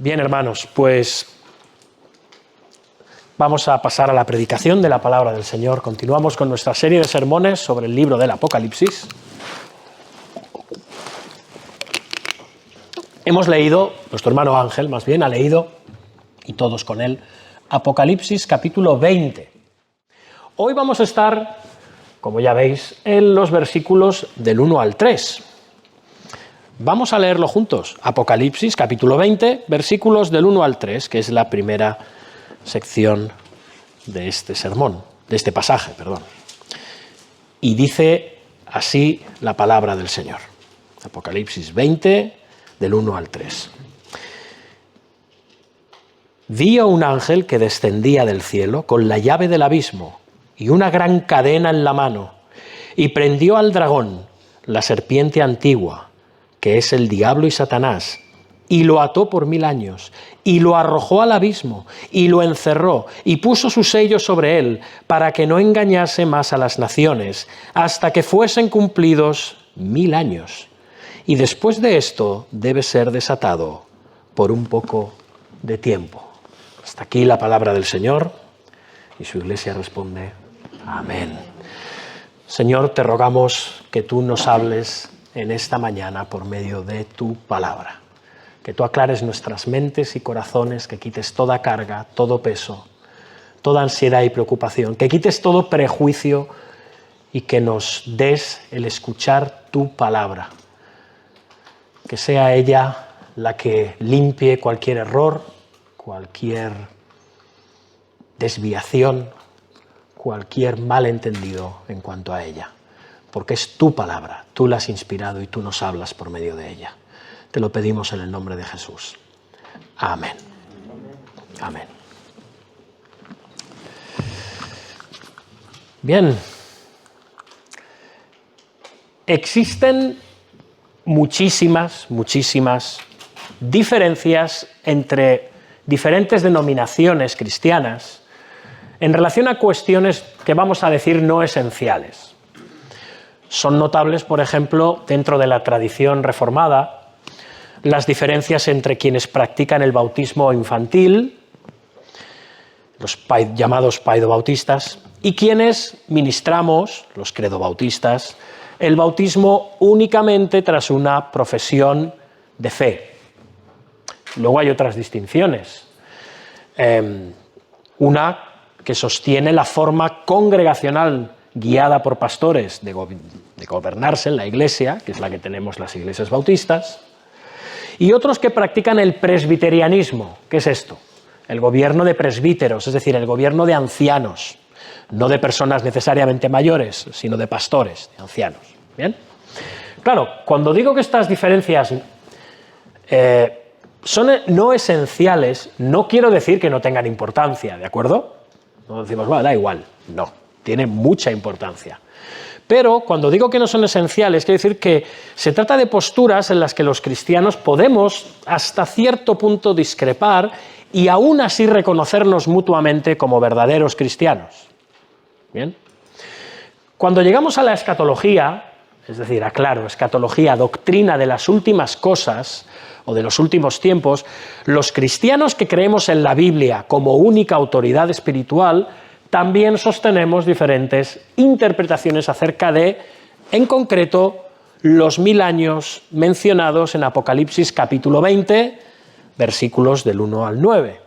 Bien, hermanos, pues vamos a pasar a la predicación de la palabra del Señor. Continuamos con nuestra serie de sermones sobre el libro del Apocalipsis. Hemos leído, nuestro hermano Ángel más bien ha leído, y todos con él, Apocalipsis capítulo 20. Hoy vamos a estar, como ya veis, en los versículos del 1 al 3. Vamos a leerlo juntos. Apocalipsis capítulo 20, versículos del 1 al 3, que es la primera sección de este sermón, de este pasaje, perdón. Y dice así la palabra del Señor. Apocalipsis 20, del 1 al 3. Vi a un ángel que descendía del cielo con la llave del abismo y una gran cadena en la mano, y prendió al dragón, la serpiente antigua, que es el diablo y Satanás, y lo ató por 1000 años, y lo arrojó al abismo, y lo encerró, y puso su sello sobre él, para que no engañase más a las naciones, hasta que fuesen cumplidos 1000 años. Y después de esto debe ser desatado por un poco de tiempo. Hasta aquí la palabra del Señor, y su iglesia responde, amén. Señor, te rogamos que tú nos hables en esta mañana por medio de tu palabra. Que tú aclares nuestras mentes y corazones, que quites toda carga, todo peso, toda ansiedad y preocupación, que quites todo prejuicio y que nos des el escuchar tu palabra. Que sea ella la que limpie cualquier error, cualquier desviación, cualquier malentendido en cuanto a ella. Porque es tu palabra, tú la has inspirado y tú nos hablas por medio de ella. Te lo pedimos en el nombre de Jesús. Amén. Amén. Bien. Existen muchísimas diferencias entre diferentes denominaciones cristianas en relación a cuestiones que vamos a decir no esenciales. Son notables, por ejemplo, dentro de la tradición reformada, las diferencias entre quienes practican el bautismo infantil, los llamados paidobautistas, y quienes ministramos, los credobautistas, el bautismo únicamente tras una profesión de fe. Luego hay otras distinciones. Una que sostiene la forma congregacional guiada por pastores de gobernarse en la iglesia, que es la que tenemos las iglesias bautistas, y otros que practican el presbiterianismo. ¿Qué es esto? El gobierno de presbíteros, es decir, el gobierno de ancianos, no de personas necesariamente mayores, sino de pastores, de ancianos. ¿Bien? Claro, cuando digo que estas diferencias son no esenciales, no quiero decir que no tengan importancia, ¿de acuerdo? No decimos, bueno, da igual. No, tiene mucha importancia. Pero cuando digo que no son esenciales, quiero decir que se trata de posturas en las que los cristianos podemos hasta cierto punto discrepar y aún así reconocernos mutuamente como verdaderos cristianos. ¿Bien? Cuando llegamos a la escatología, es decir, aclaro, escatología, doctrina de las últimas cosas o de los últimos tiempos, los cristianos que creemos en la Biblia como única autoridad espiritual también sostenemos diferentes interpretaciones acerca de, en concreto, los 1000 años mencionados en Apocalipsis capítulo 20, versículos del 1 al 9.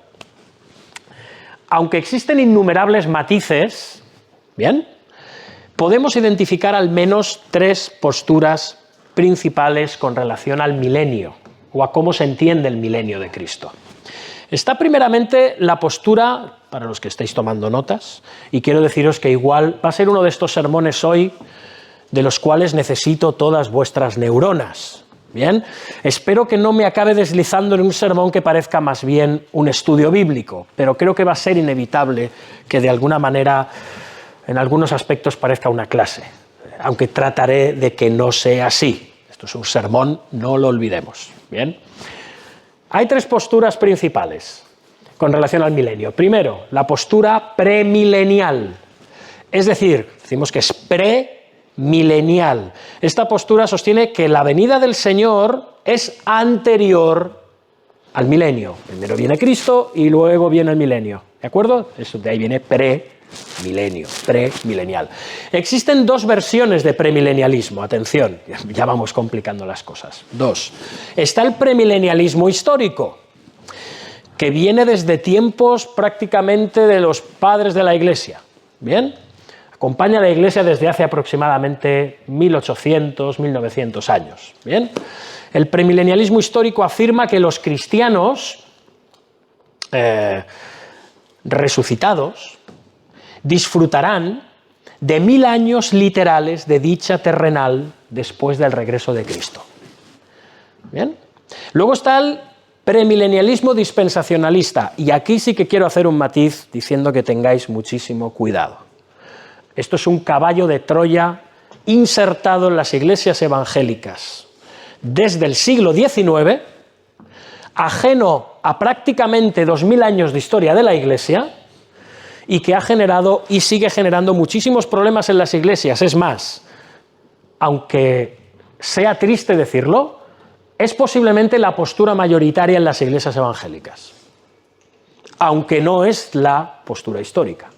Aunque existen innumerables matices, ¿bien?, podemos identificar al menos 3 posturas principales con relación al milenio, o a cómo se entiende el milenio de Cristo. Está primeramente la postura, para los que estáis tomando notas, y quiero deciros que igual va a ser uno de estos sermones hoy de los cuales necesito todas vuestras neuronas. Bien, espero que no me acabe deslizando en un sermón que parezca más bien un estudio bíblico, pero creo que va a ser inevitable que de alguna manera, en algunos aspectos, parezca una clase, aunque trataré de que no sea así. Esto es un sermón, no lo olvidemos. Bien. Hay 3 posturas principales con relación al milenio. Primero, la postura premilenial, es decir, decimos que es premilenial. Esta postura sostiene que la venida del Señor es anterior al milenio. Primero viene Cristo y luego viene el milenio, ¿de acuerdo? Eso de ahí viene premilenio, premilenial. Existen dos versiones de premilenialismo, atención, ya vamos complicando las cosas. Dos. Está el premilenialismo histórico, que viene desde tiempos prácticamente de los padres de la Iglesia, ¿bien? Acompaña a la Iglesia desde hace aproximadamente 1800, 1900 años, ¿bien? El premilenialismo histórico afirma que los cristianos resucitados disfrutarán de 1000 años literales de dicha terrenal después del regreso de Cristo. ¿Bien? Luego está el premilenialismo dispensacionalista, y aquí sí que quiero hacer un matiz diciendo que tengáis muchísimo cuidado. Esto es un caballo de Troya insertado en las iglesias evangélicas desde el siglo XIX, ajeno a prácticamente 2000 años de historia de la Iglesia, y que ha generado y sigue generando muchísimos problemas en las iglesias. Es más, aunque sea triste decirlo, es posiblemente la postura mayoritaria en las iglesias evangélicas, aunque no es la postura histórica.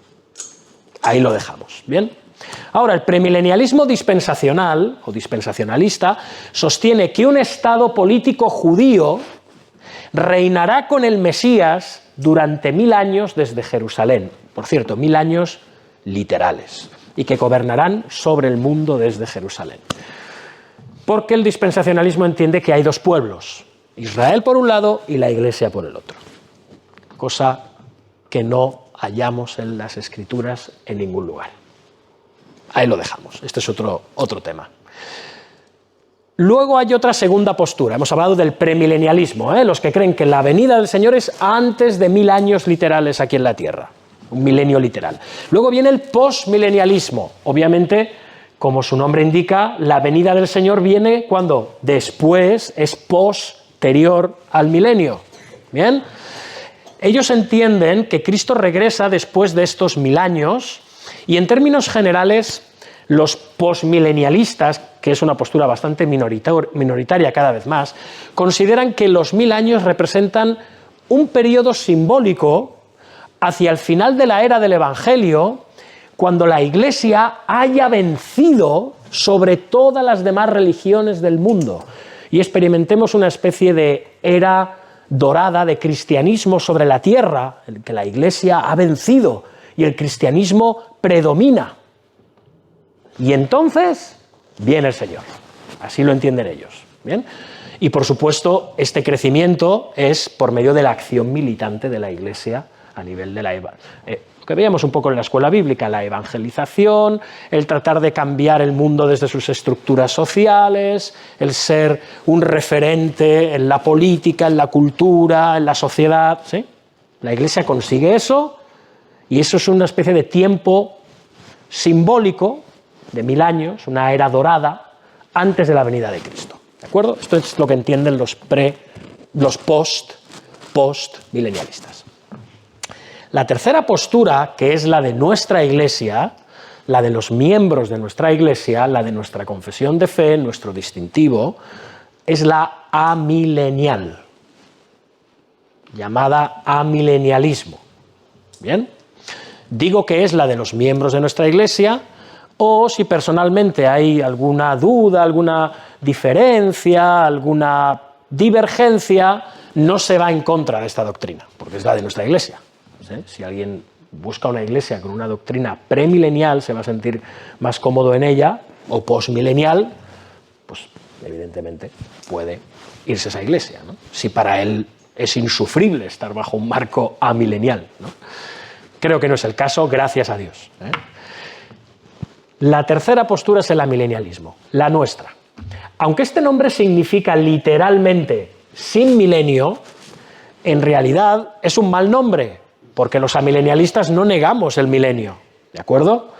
Ahí lo dejamos, ¿bien? Ahora, el premilenialismo dispensacional o dispensacionalista sostiene que un Estado político judío reinará con el Mesías durante 1000 años desde Jerusalén. Por cierto, 1000 años literales, y que gobernarán sobre el mundo desde Jerusalén. Porque el dispensacionalismo entiende que hay dos pueblos, Israel por un lado y la Iglesia por el otro, cosa que no hallamos en las Escrituras en ningún lugar. Ahí lo dejamos, este es otro tema. Luego hay otra segunda postura, hemos hablado del premilenialismo, los que creen que la venida del Señor es antes de 1000 años literales aquí en la tierra, un milenio literal. Luego viene el postmilenialismo, obviamente, como su nombre indica, la venida del Señor viene cuando después, es posterior al milenio, ¿bien? Ellos entienden que Cristo regresa después de estos 1000 años, y en términos generales, los postmilenialistas, que es una postura bastante minoritaria cada vez más, consideran que los 1000 años representan un periodo simbólico hacia el final de la era del Evangelio, cuando la Iglesia haya vencido sobre todas las demás religiones del mundo y experimentemos una especie de era dorada de cristianismo sobre la tierra, en que la Iglesia ha vencido y el cristianismo predomina. Y entonces viene el Señor. Así lo entienden ellos. ¿Bien? Y por supuesto, este crecimiento es por medio de la acción militante de la Iglesia a nivel de la que veíamos un poco en la escuela bíblica, la evangelización, el tratar de cambiar el mundo desde sus estructuras sociales, el ser un referente en la política, en la cultura, en la sociedad, ¿sí? La Iglesia consigue eso, y eso es una especie de tiempo simbólico de 1000 años, una era dorada, antes de la venida de Cristo. ¿De acuerdo? Esto es lo que entienden los postmilenialistas. La tercera postura, que es la de nuestra Iglesia, la de los miembros de nuestra Iglesia, la de nuestra confesión de fe, nuestro distintivo, es la amilenial, llamada amilenialismo. ¿Bien? Digo que es la de los miembros de nuestra Iglesia, o si personalmente hay alguna duda, alguna diferencia, alguna divergencia, no se va en contra de esta doctrina, porque es la de nuestra Iglesia. ¿Sí? Si alguien busca una iglesia con una doctrina premilenial, se va a sentir más cómodo en ella, o postmilenial, pues evidentemente puede irse a esa iglesia, ¿no? Si para él es insufrible estar bajo un marco amilenial, ¿no? Creo que no es el caso, gracias a Dios, ¿eh? La tercera postura es el amilenialismo, la nuestra. Aunque este nombre significa literalmente sin milenio, en realidad es un mal nombre, porque los amilenialistas no negamos el milenio, ¿de acuerdo?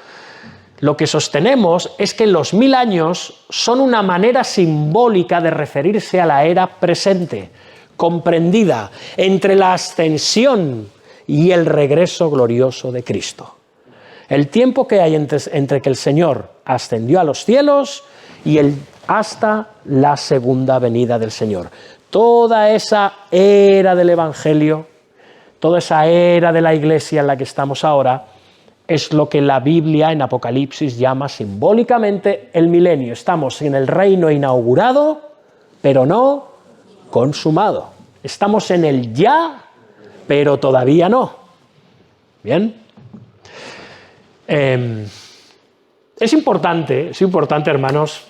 Lo que sostenemos es que los 1000 años son una manera simbólica de referirse a la era presente, comprendida entre la ascensión y el regreso glorioso de Cristo. El tiempo que hay entre que el Señor ascendió a los cielos y hasta la segunda venida del Señor. Toda esa era del Evangelio, toda esa era de la Iglesia en la que estamos ahora, es lo que la Biblia en Apocalipsis llama simbólicamente el milenio. Estamos en el reino inaugurado, pero no consumado. Estamos en el ya, pero todavía no. ¿Bien? Es importante, hermanos,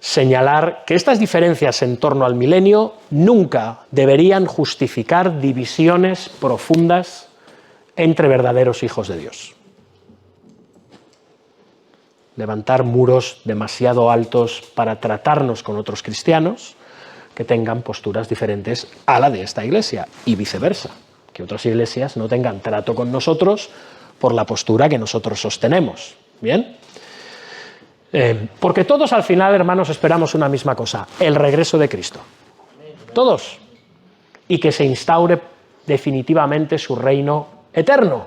señalar que estas diferencias en torno al milenio nunca deberían justificar divisiones profundas entre verdaderos hijos de Dios. Levantar muros demasiado altos para tratarnos con otros cristianos que tengan posturas diferentes a la de esta iglesia y viceversa, que otras iglesias no tengan trato con nosotros por la postura que nosotros sostenemos. ¿Bien? Porque todos al final, hermanos, esperamos una misma cosa, el regreso de Cristo. Todos. Y que se instaure definitivamente su reino eterno.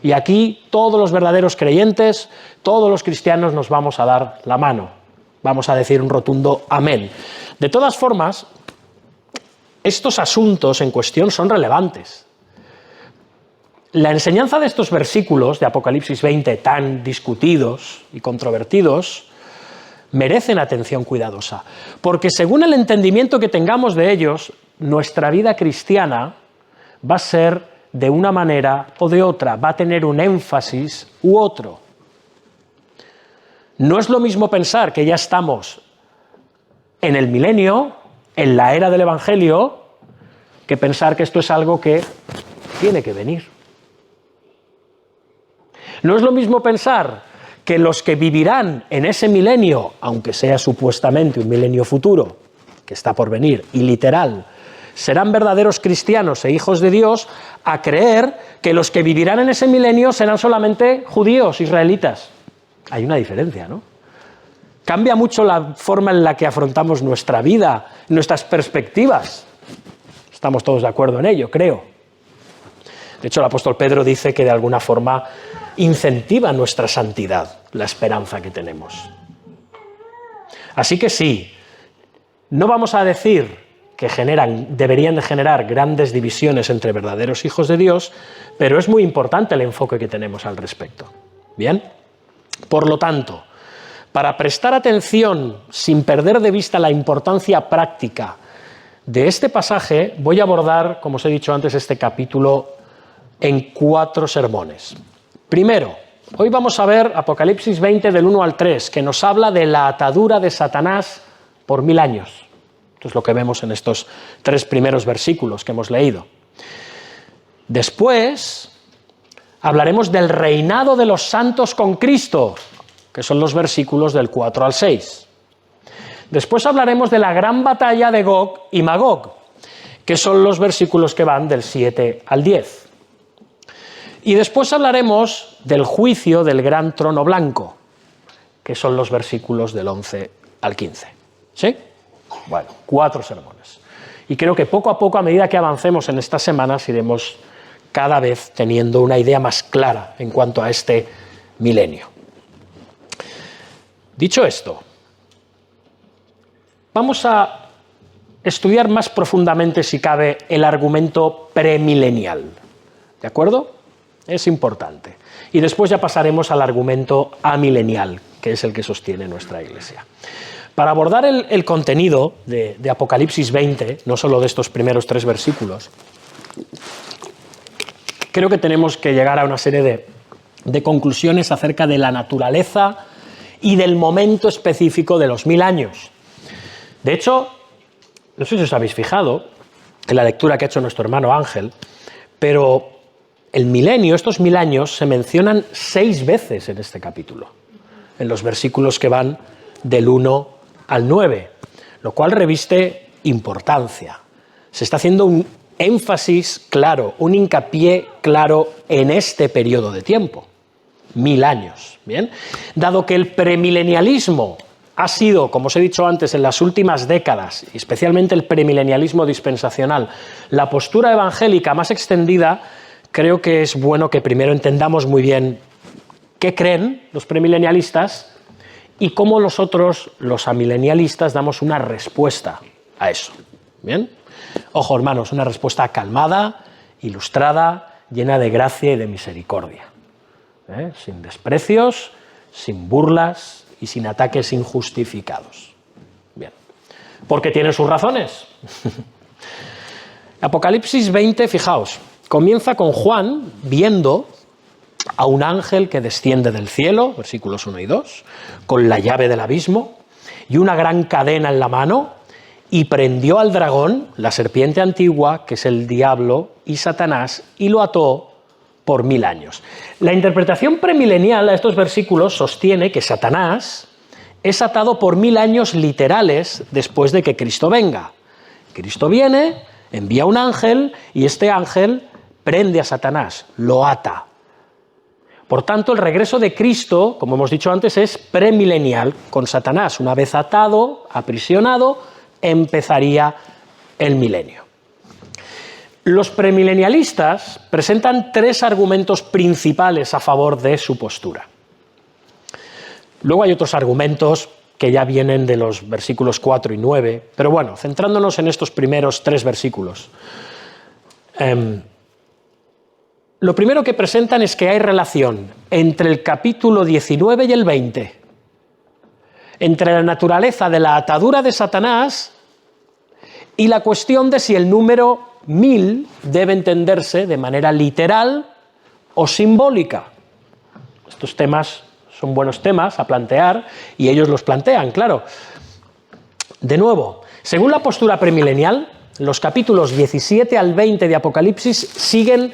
Y aquí todos los verdaderos creyentes, todos los cristianos nos vamos a dar la mano. Vamos a decir un rotundo amén. De todas formas, estos asuntos en cuestión son relevantes. La enseñanza de estos versículos de Apocalipsis 20, tan discutidos y controvertidos, merecen atención cuidadosa, porque según el entendimiento que tengamos de ellos, nuestra vida cristiana va a ser de una manera o de otra, va a tener un énfasis u otro. No es lo mismo pensar que ya estamos en el milenio, en la era del Evangelio, que pensar que esto es algo que tiene que venir. No es lo mismo pensar que los que vivirán en ese milenio, aunque sea supuestamente un milenio futuro, que está por venir, y literal, serán verdaderos cristianos e hijos de Dios, a creer que los que vivirán en ese milenio serán solamente judíos, israelitas. Hay una diferencia, ¿no? Cambia mucho la forma en la que afrontamos nuestra vida, nuestras perspectivas. Estamos todos de acuerdo en ello, creo. De hecho, el apóstol Pedro dice que de alguna forma incentiva nuestra santidad, la esperanza que tenemos. Así que sí, no vamos a decir que deberían de generar grandes divisiones entre verdaderos hijos de Dios, pero es muy importante el enfoque que tenemos al respecto. ¿Bien? Por lo tanto, para prestar atención sin perder de vista la importancia práctica de este pasaje, voy a abordar, como os he dicho antes, este capítulo en 4 sermones. Primero, hoy vamos a ver Apocalipsis 20 del 1 al 3, que nos habla de la atadura de Satanás por 1000 años. Esto es lo que vemos en estos 3 primeros versículos que hemos leído. Después, hablaremos del reinado de los santos con Cristo, que son los versículos del 4 al 6. Después hablaremos de la gran batalla de Gog y Magog, que son los versículos que van del 7 al 10. Y después hablaremos del juicio del gran trono blanco, que son los versículos del 11 al 15. ¿Sí? Bueno, 4 sermones. Y creo que poco a poco, a medida que avancemos en estas semanas, iremos cada vez teniendo una idea más clara en cuanto a este milenio. Dicho esto, vamos a estudiar más profundamente, si cabe, el argumento premilenial. ¿De acuerdo? Es importante. Y después ya pasaremos al argumento amilenial, que es el que sostiene nuestra Iglesia. Para abordar el contenido de Apocalipsis 20, no solo de estos primeros 3 versículos, creo que tenemos que llegar a una serie de conclusiones acerca de la naturaleza y del momento específico de los 1000 años. De hecho, no sé si os habéis fijado en la lectura que ha hecho nuestro hermano Ángel, pero el milenio, estos 1000 años, se mencionan 6 veces en este capítulo, en los versículos que van del 1 al 9, lo cual reviste importancia. Se está haciendo un énfasis claro, un hincapié claro en este periodo de tiempo, 1000 años. ¿Bien? Dado que el premilenialismo ha sido, como os he dicho antes, en las últimas décadas, y especialmente el premilenialismo dispensacional, la postura evangélica más extendida, creo que es bueno que primero entendamos muy bien qué creen los premilenialistas y cómo nosotros, los amilenialistas, damos una respuesta a eso. Bien. Ojo, hermanos, una respuesta calmada, ilustrada, llena de gracia y de misericordia. Sin desprecios, sin burlas y sin ataques injustificados. Bien. Porque tiene sus razones. Apocalipsis 20, fijaos, comienza con Juan viendo a un ángel que desciende del cielo, versículos 1 y 2, con la llave del abismo y una gran cadena en la mano, y prendió al dragón, la serpiente antigua, que es el diablo y Satanás, y lo ató por 1000 años. La interpretación premilenial a estos versículos sostiene que Satanás es atado por 1000 años literales después de que Cristo venga. Cristo viene, envía un ángel, y este ángel prende a Satanás, lo ata. Por tanto, el regreso de Cristo, como hemos dicho antes, es premilenial con Satanás. Una vez atado, aprisionado, empezaría el milenio. Los premilenialistas presentan 3 argumentos principales a favor de su postura. Luego hay otros argumentos que ya vienen de los versículos 4 y 9, pero bueno, centrándonos en estos primeros 3 versículos. Lo primero que presentan es que hay relación entre el capítulo 19 y el 20, entre la naturaleza de la atadura de Satanás y la cuestión de si el número 1000 debe entenderse de manera literal o simbólica. Estos temas son buenos temas a plantear y ellos los plantean, claro. De nuevo, según la postura premilenial, los capítulos 17 al 20 de Apocalipsis siguen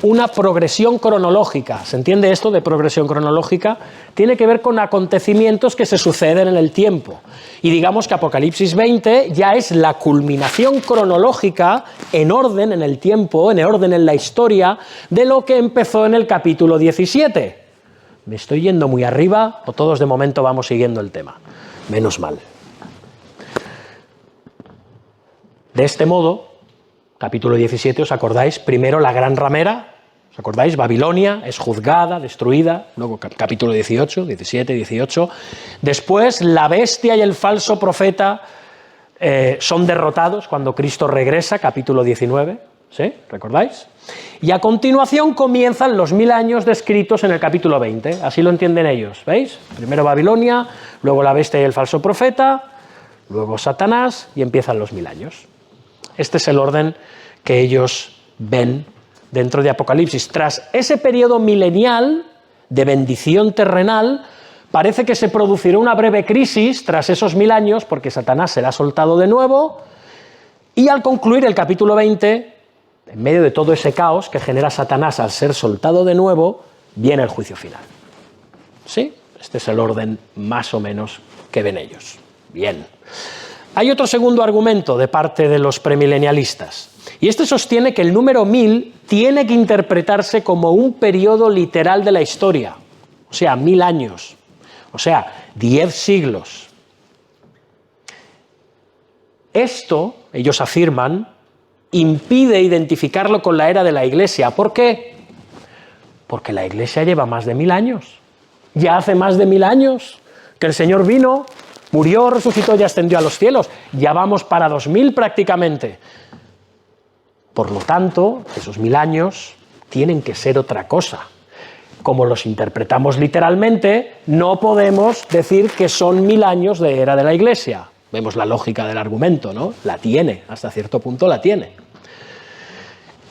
una progresión cronológica. ¿Se entiende esto de progresión cronológica? Tiene que ver con acontecimientos que se suceden en el tiempo. Y digamos que Apocalipsis 20 ya es la culminación cronológica en orden en el tiempo, en orden en la historia, de lo que empezó en el capítulo 17. ¿Me estoy yendo muy arriba o todos de momento vamos siguiendo el tema? Menos mal. De este modo, capítulo 17, ¿os acordáis? Primero la gran ramera, ¿os acordáis? Babilonia es juzgada, destruida, luego capítulo 18, 17, 18. Después la bestia y el falso profeta son derrotados cuando Cristo regresa, capítulo 19, ¿sí? ¿Recordáis? Y a continuación comienzan los 1000 años descritos en el capítulo 20, así lo entienden ellos, ¿veis? Primero Babilonia, luego la bestia y el falso profeta, luego Satanás y empiezan los 1000 años. Este es el orden que ellos ven dentro de Apocalipsis. Tras ese periodo milenial de bendición terrenal, parece que se producirá una breve crisis tras esos 1000 años, porque Satanás será soltado de nuevo, y al concluir el capítulo 20, en medio de todo ese caos que genera Satanás al ser soltado de nuevo, viene el juicio final. ¿Sí? Este es el orden más o menos que ven ellos. Bien. Hay otro segundo argumento de parte de los premilenialistas, y este sostiene que el número 1000 tiene que interpretarse como un periodo literal de la historia, o sea, 1000 años, o sea, 10 siglos. Esto, ellos afirman, impide identificarlo con la era de la Iglesia. ¿Por qué? Porque la Iglesia lleva más de 1000 años. Ya hace más de 1000 años que el Señor vino, murió, resucitó y ascendió a los cielos. Ya vamos para 2000 prácticamente. Por lo tanto, esos 1000 años tienen que ser otra cosa. Como los interpretamos literalmente, no podemos decir que son 1000 años de era de la Iglesia. Vemos la lógica del argumento, ¿no? La tiene, hasta cierto punto la tiene.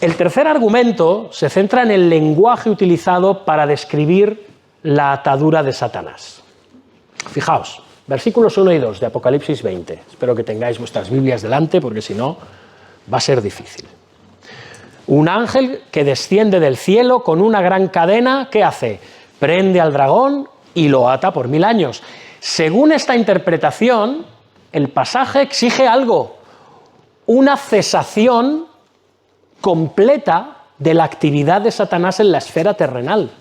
El tercer argumento se centra en el lenguaje utilizado para describir la atadura de Satanás. Fijaos, versículos 1 y 2 de Apocalipsis 20. Espero que tengáis vuestras Biblias delante, porque si no, va a ser difícil. Un ángel que desciende del cielo con una gran cadena, ¿qué hace? Prende al dragón y lo ata por 1000 años. Según esta interpretación, el pasaje exige algo, una cesación completa de la actividad de Satanás en la esfera terrenal.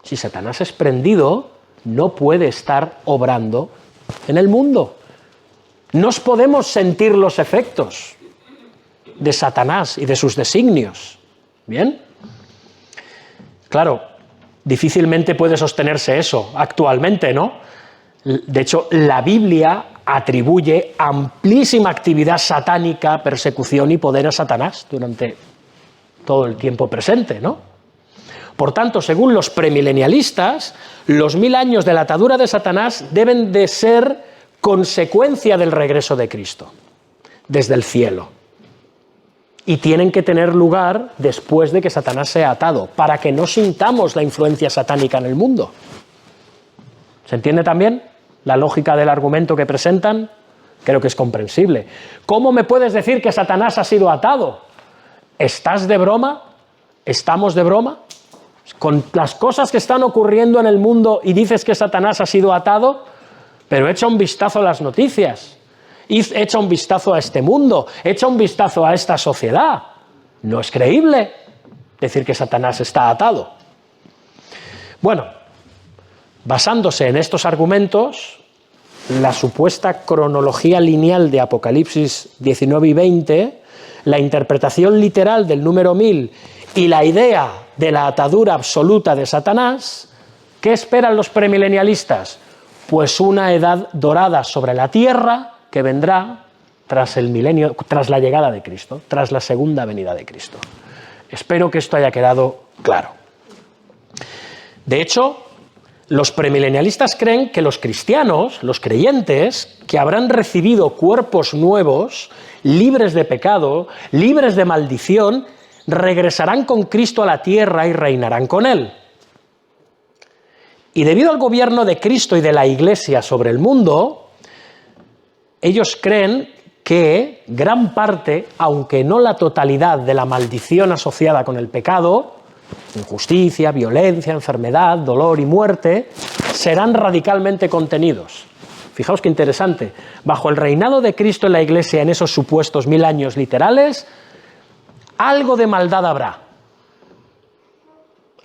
Si Satanás es prendido, no puede estar obrando en el mundo. No podemos sentir los efectos de Satanás y de sus designios. ¿Bien? Claro, difícilmente puede sostenerse eso actualmente, ¿no? De hecho, la Biblia atribuye amplísima actividad satánica, persecución y poder a Satanás durante todo el tiempo presente, ¿no? Por tanto, según los premilenialistas, los 1000 años de la atadura de Satanás deben de ser consecuencia del regreso de Cristo, desde el cielo. Y tienen que tener lugar después de que Satanás sea atado, para que no sintamos la influencia satánica en el mundo. ¿Se entiende también la lógica del argumento que presentan? Creo que es comprensible. ¿Cómo me puedes decir que Satanás ha sido atado? ¿Estás de broma? ¿Estamos de broma? Con las cosas que están ocurriendo en el mundo y dices que Satanás ha sido atado, pero echa un vistazo a las noticias, echa un vistazo a este mundo, echa un vistazo a esta sociedad. No es creíble decir que Satanás está atado. Bueno, basándose en estos argumentos, la supuesta cronología lineal de Apocalipsis 19 y 20, la interpretación literal del número 1000 y la idea de la atadura absoluta de Satanás, ¿qué esperan los premilenialistas? Pues una edad dorada sobre la tierra que vendrá tras el milenio, tras la llegada de Cristo, tras la segunda venida de Cristo. Espero que esto haya quedado claro. De hecho, los premilenialistas creen que los cristianos, los creyentes, que habrán recibido cuerpos nuevos, libres de pecado, libres de maldición, regresarán con Cristo a la tierra y reinarán con Él. Y debido al gobierno de Cristo y de la Iglesia sobre el mundo, ellos creen que gran parte, aunque no la totalidad, de la maldición asociada con el pecado, injusticia, violencia, enfermedad, dolor y muerte, serán radicalmente contenidos. Fijaos qué interesante. Bajo el reinado de Cristo en la Iglesia, en esos supuestos 1000 años literales, algo de maldad habrá,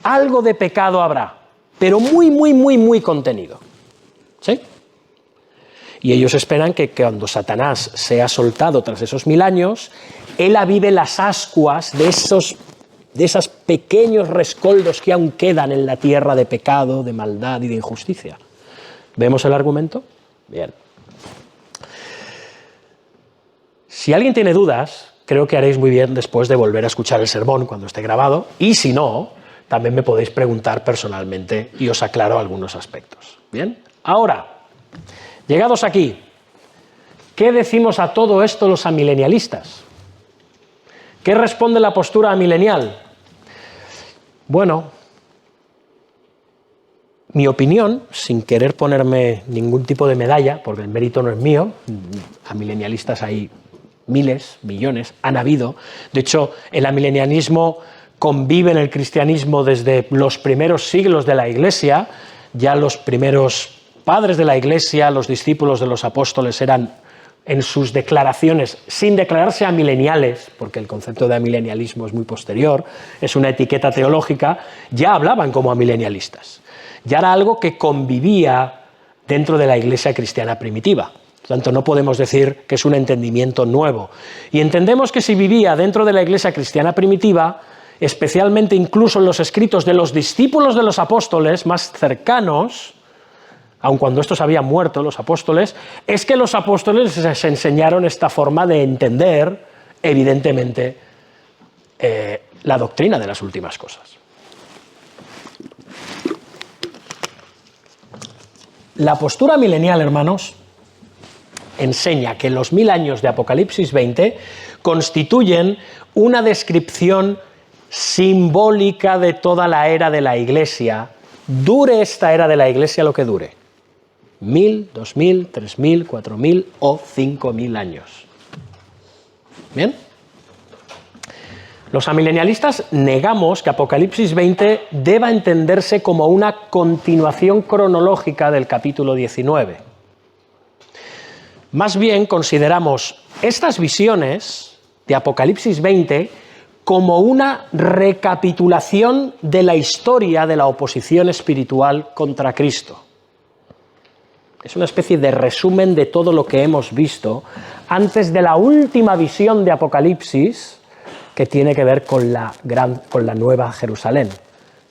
algo de pecado habrá, pero muy contenido. ¿Sí? Y ellos esperan que cuando Satanás sea soltado tras esos 1000 años, él avive las ascuas de esos pequeños rescoldos que aún quedan en la tierra de pecado, de maldad y de injusticia. ¿Vemos el argumento? Bien. Si alguien tiene dudas, creo que haréis muy bien después de volver a escuchar el sermón cuando esté grabado, y si no, también me podéis preguntar personalmente y os aclaro algunos aspectos. Bien. Ahora, llegados aquí, ¿qué decimos a todo esto los amilenialistas? ¿Qué responde la postura amilenial? Bueno, mi opinión, sin querer ponerme ningún tipo de medalla, porque el mérito no es mío, amilenialistas hay miles, millones, han habido. De hecho, el amilenialismo convive en el cristianismo desde los primeros siglos de la Iglesia. Ya los primeros padres de la Iglesia, los discípulos de los apóstoles, eran en sus declaraciones, sin declararse amileniales, porque el concepto de amilenialismo es muy posterior, es una etiqueta teológica, ya hablaban como amilenialistas. Ya era algo que convivía dentro de la Iglesia cristiana primitiva. Por tanto, no podemos decir que es un entendimiento nuevo. Y entendemos que si vivía dentro de la Iglesia cristiana primitiva, especialmente incluso en los escritos de los discípulos de los apóstoles más cercanos, aun cuando estos habían muerto, los apóstoles, es que los apóstoles les enseñaron esta forma de entender, evidentemente, la doctrina de las últimas cosas. La postura milenial, hermanos, enseña que los 1000 años de Apocalipsis 20 constituyen una descripción simbólica de toda la era de la Iglesia, dure esta era de la Iglesia lo que dure. 1000, 2000, 3000, 4000 o 5000 años. ¿Bien? Los amilenialistas negamos que Apocalipsis 20 deba entenderse como una continuación cronológica del capítulo 19. Más bien consideramos estas visiones de Apocalipsis 20 como una recapitulación de la historia de la oposición espiritual contra Cristo. Es una especie de resumen de todo lo que hemos visto antes de la última visión de Apocalipsis, que tiene que ver con la Nueva Jerusalén,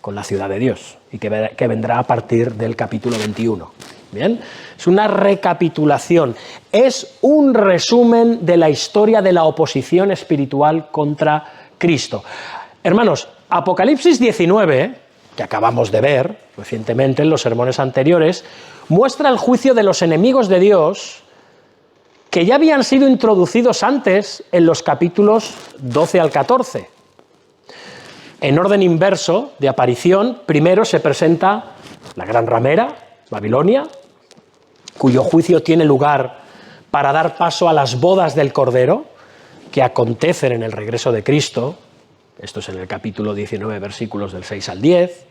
con la ciudad de Dios, y que vendrá a partir del capítulo 21. Bien, es una recapitulación, es un resumen de la historia de la oposición espiritual contra Cristo. Hermanos, Apocalipsis 19, que acabamos de ver recientemente en los sermones anteriores, muestra el juicio de los enemigos de Dios que ya habían sido introducidos antes en los capítulos 12 al 14. En orden inverso de aparición, primero se presenta la gran ramera, Babilonia, cuyo juicio tiene lugar para dar paso a las bodas del Cordero, que acontecen en el regreso de Cristo. Esto es en el capítulo 19, versículos del 6 al 10.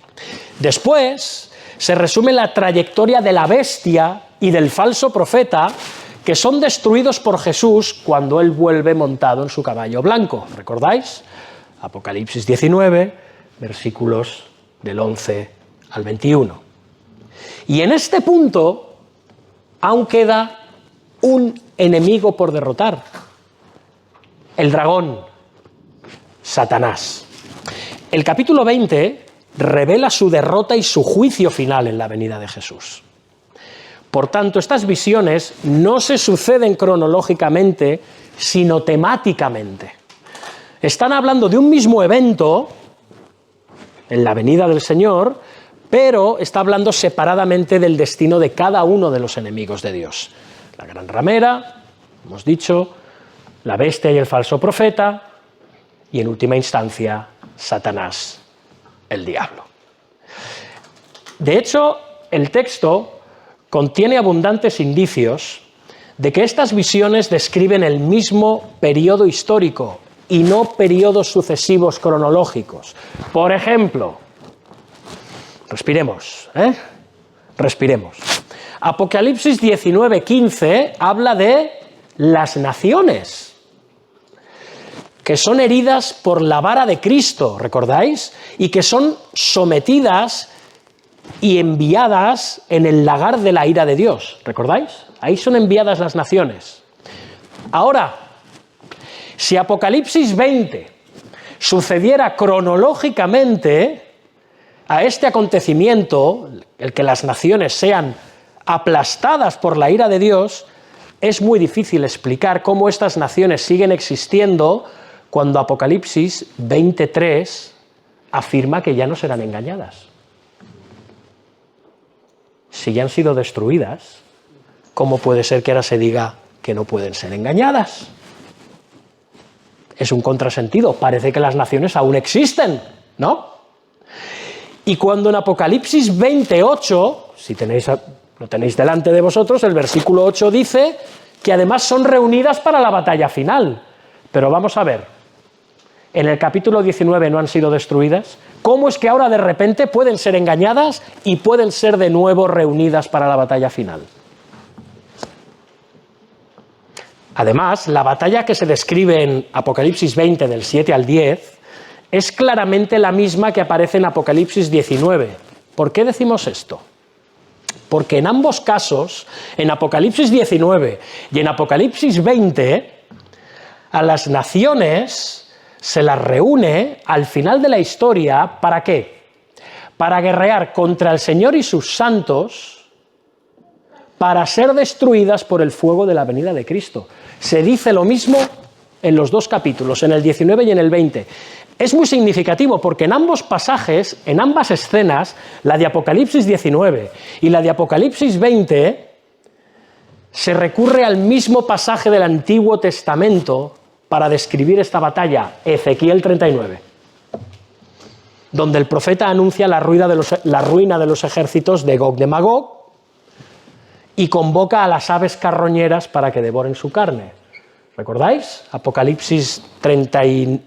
Después se resume la trayectoria de la bestia y del falso profeta, que son destruidos por Jesús cuando Él vuelve montado en su caballo blanco. ¿Recordáis? Apocalipsis 19, versículos del 11 al 21. Y en este punto aún queda un enemigo por derrotar: el dragón, Satanás. El capítulo 20 revela su derrota y su juicio final en la venida de Jesús. Por tanto, estas visiones no se suceden cronológicamente, sino temáticamente. Están hablando de un mismo evento, en la venida del Señor, pero está hablando separadamente del destino de cada uno de los enemigos de Dios. La gran ramera, hemos dicho, la bestia y el falso profeta, y en última instancia, Satanás, el diablo. De hecho, el texto contiene abundantes indicios de que estas visiones describen el mismo periodo histórico y no periodos sucesivos cronológicos. Por ejemplo, respiremos. Apocalipsis 19:15 habla de las naciones, que son heridas por la vara de Cristo, ¿recordáis? Y que son sometidas y enviadas en el lagar de la ira de Dios, ¿recordáis? Ahí son enviadas las naciones. Ahora, si Apocalipsis 20 sucediera cronológicamente a este acontecimiento, el que las naciones sean aplastadas por la ira de Dios, es muy difícil explicar cómo estas naciones siguen existiendo cuando Apocalipsis 23 afirma que ya no serán engañadas. Si ya han sido destruidas, ¿cómo puede ser que ahora se diga que no pueden ser engañadas? Es un contrasentido. Parece que las naciones aún existen, ¿no? Y cuando en Apocalipsis 28, si lo tenéis delante de vosotros, el versículo 8 dice que además son reunidas para la batalla final. Pero vamos a ver, en el capítulo 19 no han sido destruidas. ¿Cómo es que ahora de repente pueden ser engañadas y pueden ser de nuevo reunidas para la batalla final? Además, la batalla que se describe en Apocalipsis 20 del 7 al 10 es claramente la misma que aparece en Apocalipsis 19. ¿Por qué decimos esto? Porque en ambos casos, en Apocalipsis 19 y en Apocalipsis 20, a las naciones se las reúne al final de la historia, ¿para qué? Para guerrear contra el Señor y sus santos, para ser destruidas por el fuego de la venida de Cristo. Se dice lo mismo en los dos capítulos, en el 19 y en el 20. Es muy significativo porque en ambos pasajes, en ambas escenas, la de Apocalipsis 19 y la de Apocalipsis 20, se recurre al mismo pasaje del Antiguo Testamento para describir esta batalla, Ezequiel 39, donde el profeta anuncia la ruina de los ejércitos de Gog de Magog y convoca a las aves carroñeras para que devoren su carne. ¿Recordáis?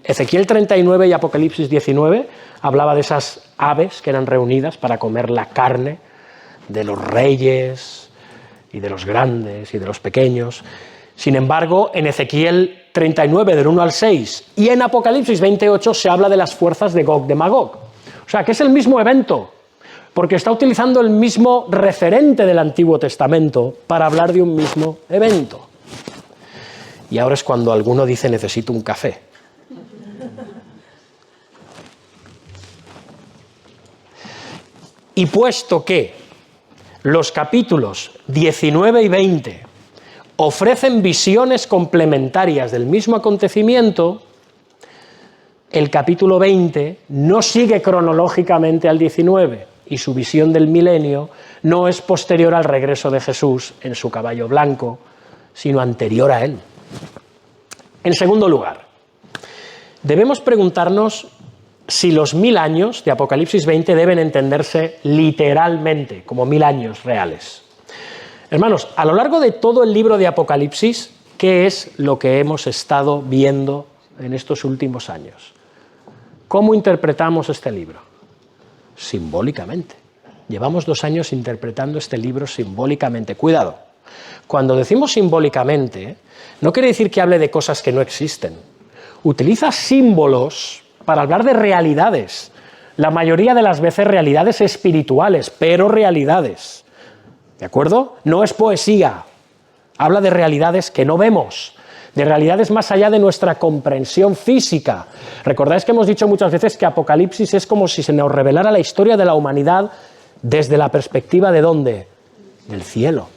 Ezequiel 39 y Apocalipsis 19 hablaba de esas aves que eran reunidas para comer la carne de los reyes y de los grandes y de los pequeños. Sin embargo, en Ezequiel 39 del 1 al 6 y en Apocalipsis 28 se habla de las fuerzas de Gog de Magog. O sea, que es el mismo evento, porque está utilizando el mismo referente del Antiguo Testamento para hablar de un mismo evento. Y ahora es cuando alguno dice necesito un café. Y puesto que los capítulos 19 y 20 ofrecen visiones complementarias del mismo acontecimiento, el capítulo 20 no sigue cronológicamente al 19 y su visión del milenio no es posterior al regreso de Jesús en su caballo blanco, sino anterior a él. En segundo lugar, debemos preguntarnos si los 1000 años de Apocalipsis 20 deben entenderse literalmente, como 1000 años reales. Hermanos, a lo largo de todo el libro de Apocalipsis, ¿qué es lo que hemos estado viendo en estos últimos años? ¿Cómo interpretamos este libro? Simbólicamente. Llevamos 2 años interpretando este libro simbólicamente. Cuidado, cuando decimos simbólicamente, no quiere decir que hable de cosas que no existen. Utiliza símbolos para hablar de realidades, la mayoría de las veces realidades espirituales, pero realidades, ¿de acuerdo? No es poesía, habla de realidades que no vemos, de realidades más allá de nuestra comprensión física. Recordáis que hemos dicho muchas veces que Apocalipsis es como si se nos revelara la historia de la humanidad desde la perspectiva ¿de dónde? Del cielo,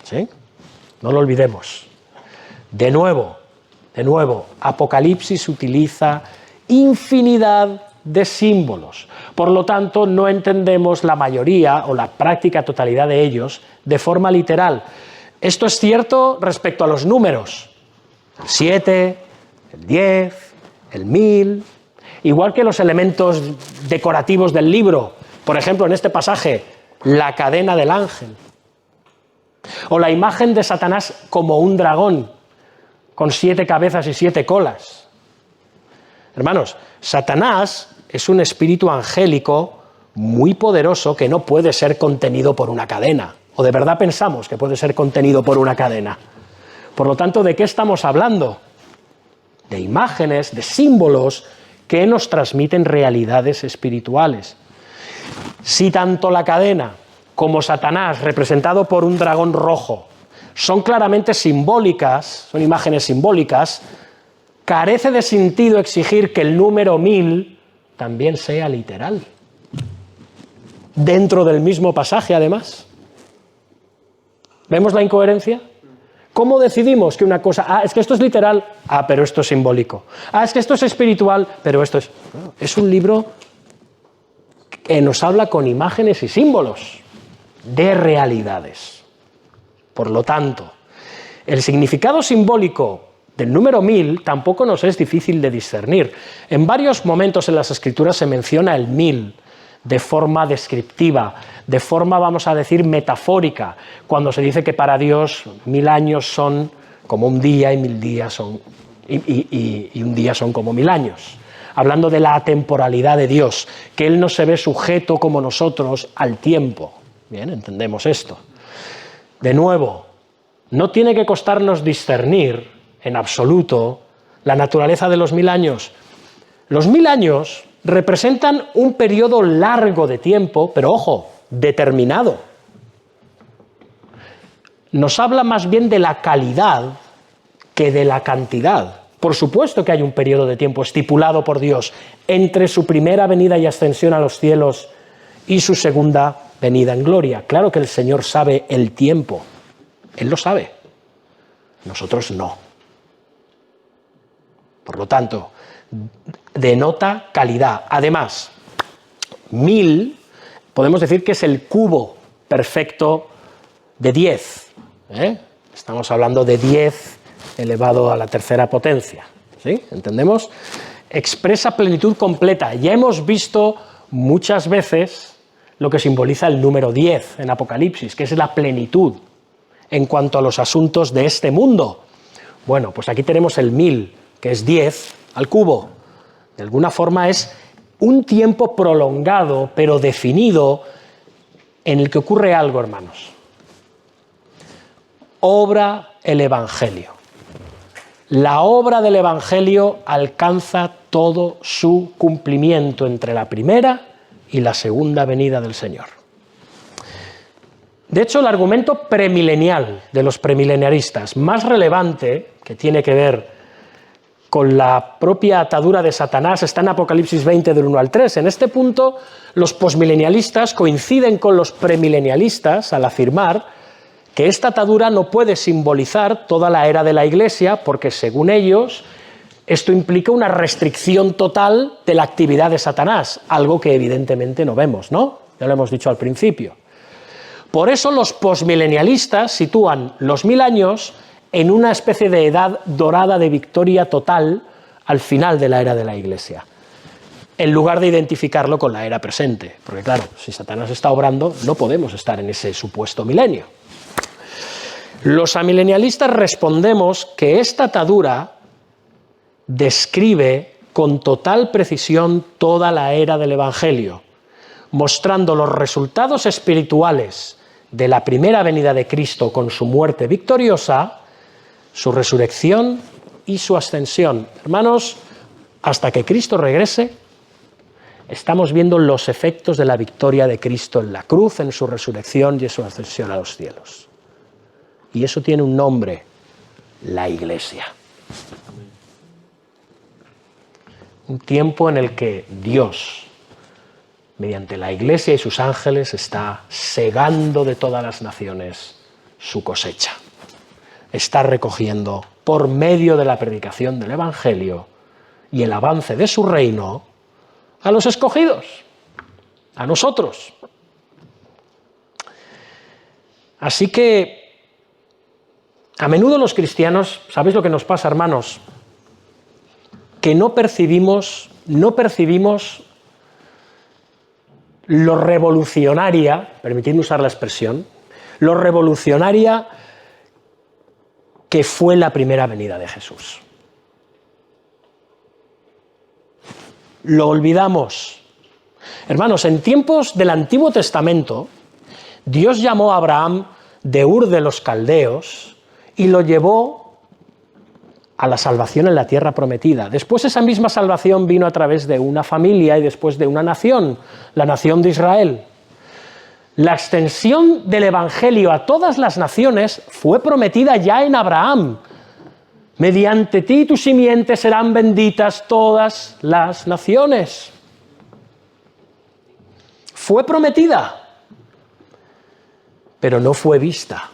¿sí? No lo olvidemos. De nuevo, Apocalipsis utiliza infinidad de símbolos. Por lo tanto, no entendemos la mayoría o la práctica totalidad de ellos de forma literal. Esto es cierto respecto a los números. El 7, el 10, el 1000, igual que los elementos decorativos del libro. Por ejemplo, en este pasaje, la cadena del ángel. O la imagen de Satanás como un dragón, con 7 cabezas y 7 colas. Hermanos, Satanás es un espíritu angélico muy poderoso que no puede ser contenido por una cadena. ¿O de verdad pensamos que puede ser contenido por una cadena? Por lo tanto, ¿de qué estamos hablando? De imágenes, de símbolos que nos transmiten realidades espirituales. Si tanto la cadena como Satanás, representado por un dragón rojo, son claramente simbólicas, son imágenes simbólicas, carece de sentido exigir que el número 1000 también sea literal. Dentro del mismo pasaje, además. ¿Vemos la incoherencia? ¿Cómo decidimos que una cosa, es que esto es literal, pero esto es simbólico? Es que esto es espiritual, pero esto es... Es un libro que nos habla con imágenes y símbolos de realidades. Por lo tanto, el significado simbólico del número 1000 tampoco nos es difícil de discernir. En varios momentos en las Escrituras se menciona el 1000 de forma descriptiva, de forma, vamos a decir, metafórica, cuando se dice que para Dios 1000 años son como un día y 1000 días son y un día son como 1000 años. Hablando de la atemporalidad de Dios, que Él no se ve sujeto como nosotros al tiempo. Bien, entendemos esto. De nuevo, no tiene que costarnos discernir en absoluto la naturaleza de los 1000 años. Los 1000 años representan un periodo largo de tiempo, pero ojo, determinado. Nos habla más bien de la calidad que de la cantidad. Por supuesto que hay un periodo de tiempo estipulado por Dios entre su primera venida y ascensión a los cielos y su segunda venida en gloria. Claro que el Señor sabe el tiempo. Él lo sabe. Nosotros no. Por lo tanto, denota calidad. Además, 1000, podemos decir que es el cubo perfecto de 10. Estamos hablando de 10 elevado a la tercera potencia. ¿Sí? ¿Entendemos? Expresa plenitud completa. Ya hemos visto muchas veces lo que simboliza el número 10 en Apocalipsis, que es la plenitud en cuanto a los asuntos de este mundo. Bueno, pues aquí tenemos el 1000, que es 10 al cubo. De alguna forma es un tiempo prolongado, pero definido, en el que ocurre algo, hermanos. Obra el Evangelio. La obra del Evangelio alcanza todo su cumplimiento entre la primera y la segunda venida del Señor. De hecho, el argumento premilenial de los premileniaristas, más relevante, que tiene que ver con la propia atadura de Satanás, está en Apocalipsis 20 del 1 al 3. En este punto, los posmilenialistas coinciden con los premilenialistas al afirmar que esta atadura no puede simbolizar toda la era de la Iglesia, porque según ellos, esto implica una restricción total de la actividad de Satanás, algo que evidentemente no vemos, ¿no? Ya lo hemos dicho al principio. Por eso los posmilenialistas sitúan los 1000 años en una especie de edad dorada de victoria total al final de la era de la Iglesia, en lugar de identificarlo con la era presente. Porque claro, si Satanás está obrando, no podemos estar en ese supuesto milenio. Los amilenialistas respondemos que esta atadura describe con total precisión toda la era del Evangelio, mostrando los resultados espirituales de la primera venida de Cristo con su muerte victoriosa, su resurrección y su ascensión. Hermanos, hasta que Cristo regrese, estamos viendo los efectos de la victoria de Cristo en la cruz, en su resurrección y en su ascensión a los cielos. Y eso tiene un nombre: la Iglesia. Un tiempo en el que Dios, mediante la Iglesia y sus ángeles, está segando de todas las naciones su cosecha. Está recogiendo, por medio de la predicación del Evangelio y el avance de su reino, a los escogidos, a nosotros. Así que, a menudo los cristianos, ¿sabéis lo que nos pasa, hermanos? Que no percibimos lo revolucionaria, permitidme usar la expresión, lo revolucionaria que fue la primera venida de Jesús. Lo olvidamos. Hermanos, en tiempos del Antiguo Testamento, Dios llamó a Abraham de Ur de los Caldeos y lo llevó a la salvación en la tierra prometida. Después esa misma salvación vino a través de una familia y después de una nación, la nación de Israel. La extensión del Evangelio a todas las naciones fue prometida ya en Abraham. Mediante ti y tu simiente serán benditas todas las naciones. Fue prometida, pero no fue vista.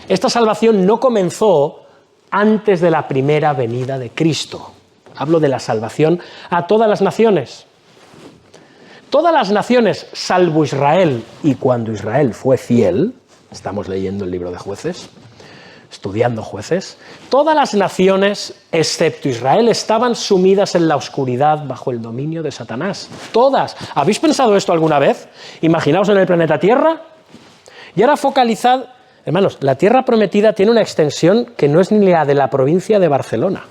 Esta salvación no comenzó antes de la primera venida de Cristo. Hablo de la salvación a todas las naciones. Todas las naciones, salvo Israel, y cuando Israel fue fiel, estamos leyendo el libro de Jueces, estudiando Jueces, todas las naciones, excepto Israel, estaban sumidas en la oscuridad bajo el dominio de Satanás. Todas. ¿Habéis pensado esto alguna vez? Imaginaos en el planeta Tierra. Y ahora focalizad, hermanos, la tierra prometida tiene una extensión que no es ni la de la provincia de Barcelona.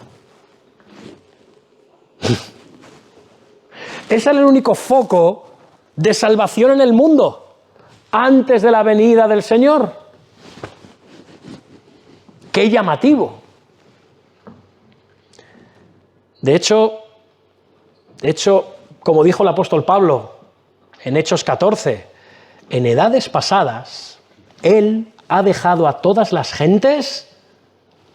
Es el único foco de salvación en el mundo antes de la venida del Señor. ¡Qué llamativo! De hecho, como dijo el apóstol Pablo en Hechos 14, en edades pasadas, Él ha dejado a todas las gentes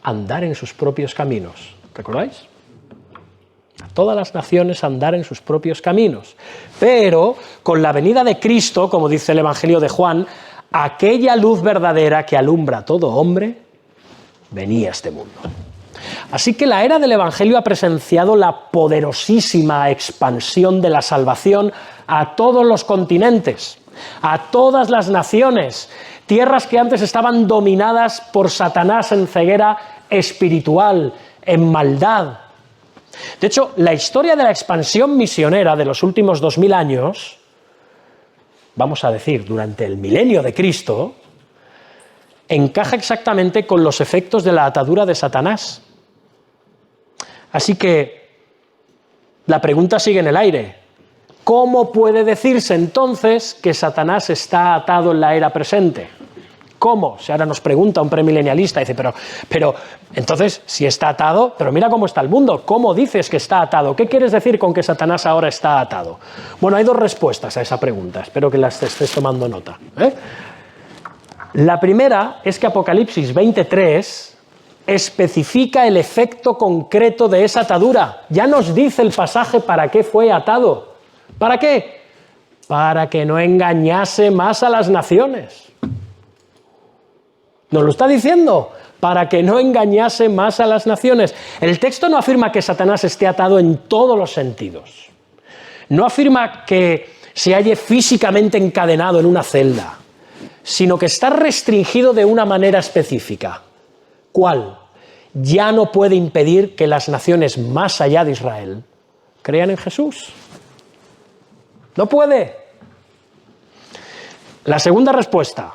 andar en sus propios caminos. ¿Recordáis? A todas las naciones andar en sus propios caminos. Pero con la venida de Cristo, como dice el Evangelio de Juan, aquella luz verdadera que alumbra a todo hombre, venía a este mundo. Así que la era del Evangelio ha presenciado la poderosísima expansión de la salvación a todos los continentes, a todas las naciones, tierras que antes estaban dominadas por Satanás en ceguera espiritual, en maldad. De hecho, la historia de la expansión misionera de los últimos 2000 años, vamos a decir, durante el milenio de Cristo, encaja exactamente con los efectos de la atadura de Satanás. Así que la pregunta sigue en el aire. ¿Cómo puede decirse entonces que Satanás está atado en la era presente? ¿Cómo? Si ahora nos pregunta un premilenialista, dice, pero entonces, si está atado, pero mira cómo está el mundo, ¿cómo dices que está atado? ¿Qué quieres decir con que Satanás ahora está atado? Bueno, hay dos respuestas a esa pregunta, espero que las estés tomando nota. La primera es que Apocalipsis 23 especifica el efecto concreto de esa atadura. Ya nos dice el pasaje para qué fue atado. ¿Para qué? Para que no engañase más a las naciones. Nos lo está diciendo, para que no engañase más a las naciones. El texto no afirma que Satanás esté atado en todos los sentidos. No afirma que se halle físicamente encadenado en una celda, sino que está restringido de una manera específica. ¿Cuál? Ya no puede impedir que las naciones más allá de Israel crean en Jesús. No puede. La segunda respuesta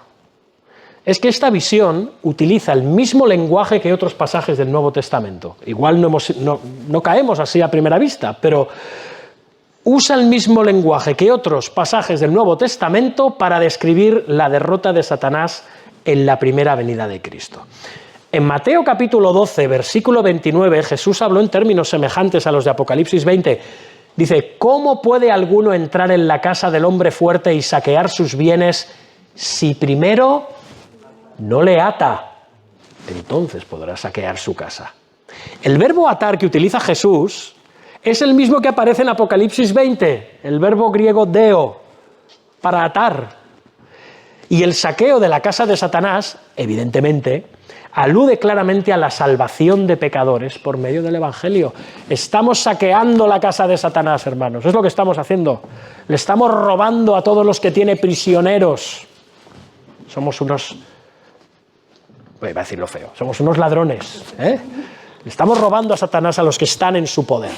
es que esta visión utiliza el mismo lenguaje que otros pasajes del Nuevo Testamento. Igual no caemos así a primera vista, pero usa el mismo lenguaje que otros pasajes del Nuevo Testamento para describir la derrota de Satanás en la primera venida de Cristo. En Mateo capítulo 12, versículo 29, Jesús habló en términos semejantes a los de Apocalipsis 20. Dice, ¿cómo puede alguno entrar en la casa del hombre fuerte y saquear sus bienes si primero no le ata? Entonces podrá saquear su casa. El verbo atar que utiliza Jesús es el mismo que aparece en Apocalipsis 20, el verbo griego deo, para atar. Y el saqueo de la casa de Satanás, evidentemente, alude claramente a la salvación de pecadores por medio del Evangelio. Estamos saqueando la casa de Satanás, hermanos, es lo que estamos haciendo. Le estamos robando a todos los que tiene prisioneros. Somos unos, voy a decirlo feo, somos unos ladrones, ¿eh? Le estamos robando a Satanás a los que están en su poder.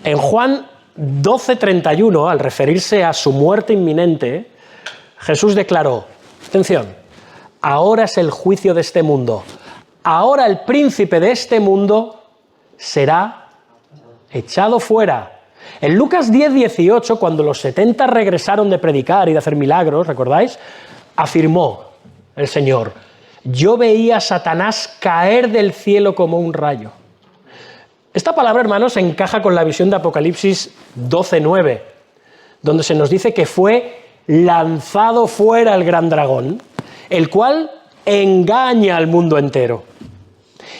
En Juan 12:31, al referirse a su muerte inminente, Jesús declaró, atención, ahora es el juicio de este mundo, ahora el príncipe de este mundo será echado fuera. En Lucas 10:18, cuando los 70 regresaron de predicar y de hacer milagros, ¿recordáis? Afirmó el Señor, yo veía a Satanás caer del cielo como un rayo. Esta palabra, hermanos, encaja con la visión de Apocalipsis 12:9, donde se nos dice que fue lanzado fuera el gran dragón, el cual engaña al mundo entero.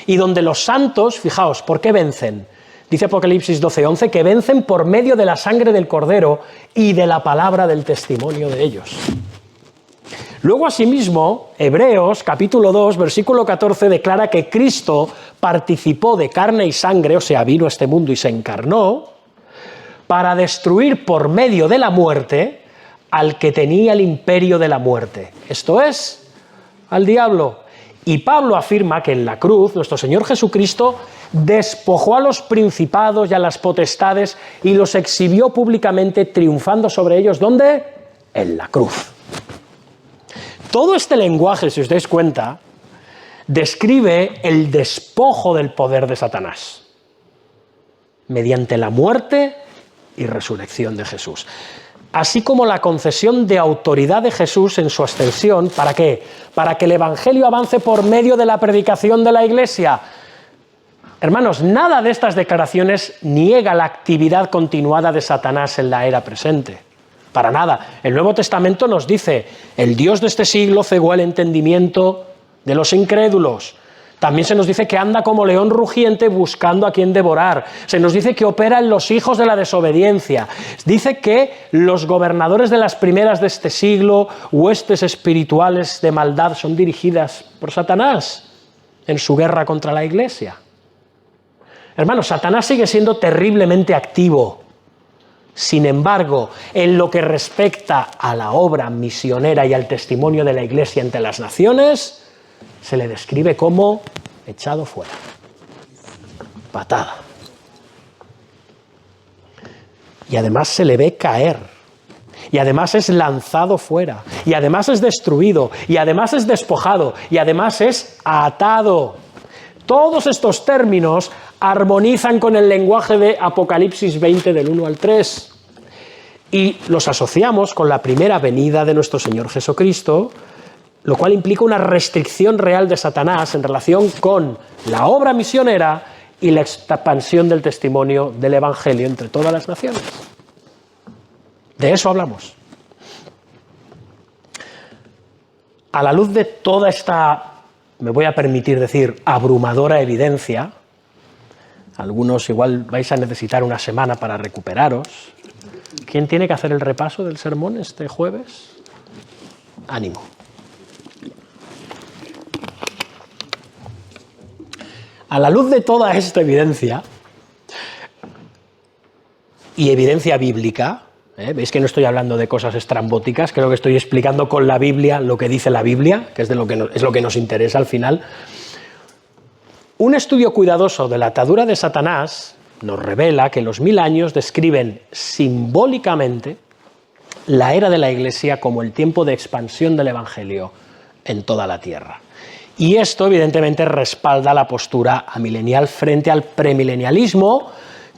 Y donde los santos, fijaos, ¿por qué vencen? Dice Apocalipsis 12:11 que vencen por medio de la sangre del Cordero y de la palabra del testimonio de ellos. Luego, asimismo, Hebreos, capítulo 2, versículo 14, declara que Cristo participó de carne y sangre, o sea, vino a este mundo y se encarnó, para destruir por medio de la muerte al que tenía el imperio de la muerte. Esto es, al diablo. Y Pablo afirma que en la cruz, nuestro Señor Jesucristo despojó a los principados y a las potestades y los exhibió públicamente, triunfando sobre ellos. ¿Dónde? En la cruz. Todo este lenguaje, si os dais cuenta, describe el despojo del poder de Satanás mediante la muerte y resurrección de Jesús. Así como la concesión de autoridad de Jesús en su ascensión. ¿Para qué? Para que el Evangelio avance por medio de la predicación de la Iglesia. Hermanos, nada de estas declaraciones niega la actividad continuada de Satanás en la era presente. Para nada. El Nuevo Testamento nos dice, el Dios de este siglo cegó el entendimiento de los incrédulos. También se nos dice que anda como león rugiente buscando a quien devorar. Se nos dice que opera en los hijos de la desobediencia. Dice que los gobernadores de las primeras de este siglo, huestes espirituales de maldad, son dirigidas por Satanás en su guerra contra la Iglesia. Hermanos, Satanás sigue siendo terriblemente activo. Sin embargo, en lo que respecta a la obra misionera y al testimonio de la Iglesia entre las naciones, se le describe como echado fuera. Patada. Y además se le ve caer. Y además es lanzado fuera. Y además es destruido. Y además es despojado. Y además es atado. Todos estos términos armonizan con el lenguaje de Apocalipsis 20 del 1 al 3 y los asociamos con la primera venida de nuestro Señor Jesucristo, lo cual implica una restricción real de Satanás en relación con la obra misionera y la expansión del testimonio del Evangelio entre todas las naciones. De eso hablamos. A la luz de toda esta me voy a permitir decir, abrumadora evidencia. Algunos igual vais a necesitar una semana para recuperaros. ¿Quién tiene que hacer el repaso del sermón este jueves? Ánimo. A la luz de toda esta evidencia, y evidencia bíblica, veis que no estoy hablando de cosas estrambóticas, creo que estoy explicando con la Biblia lo que dice la Biblia, que es lo que nos interesa al final. Un estudio cuidadoso de la atadura de Satanás nos revela que los 1000 años describen simbólicamente la era de la Iglesia como el tiempo de expansión del Evangelio en toda la tierra. Y esto evidentemente respalda la postura amilenial frente al premilenialismo,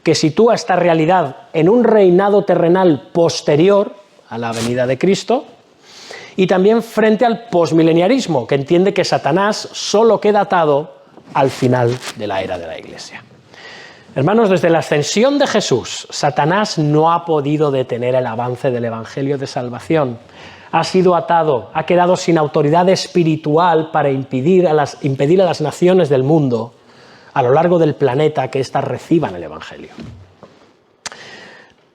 que sitúa esta realidad en un reinado terrenal posterior a la venida de Cristo, y también frente al posmileniarismo, que entiende que Satanás solo queda atado al final de la era de la Iglesia. Hermanos, desde la ascensión de Jesús, Satanás no ha podido detener el avance del Evangelio de salvación. Ha sido atado, ha quedado sin autoridad espiritual para impedir a las naciones del mundo a lo largo del planeta que éstas reciban el Evangelio.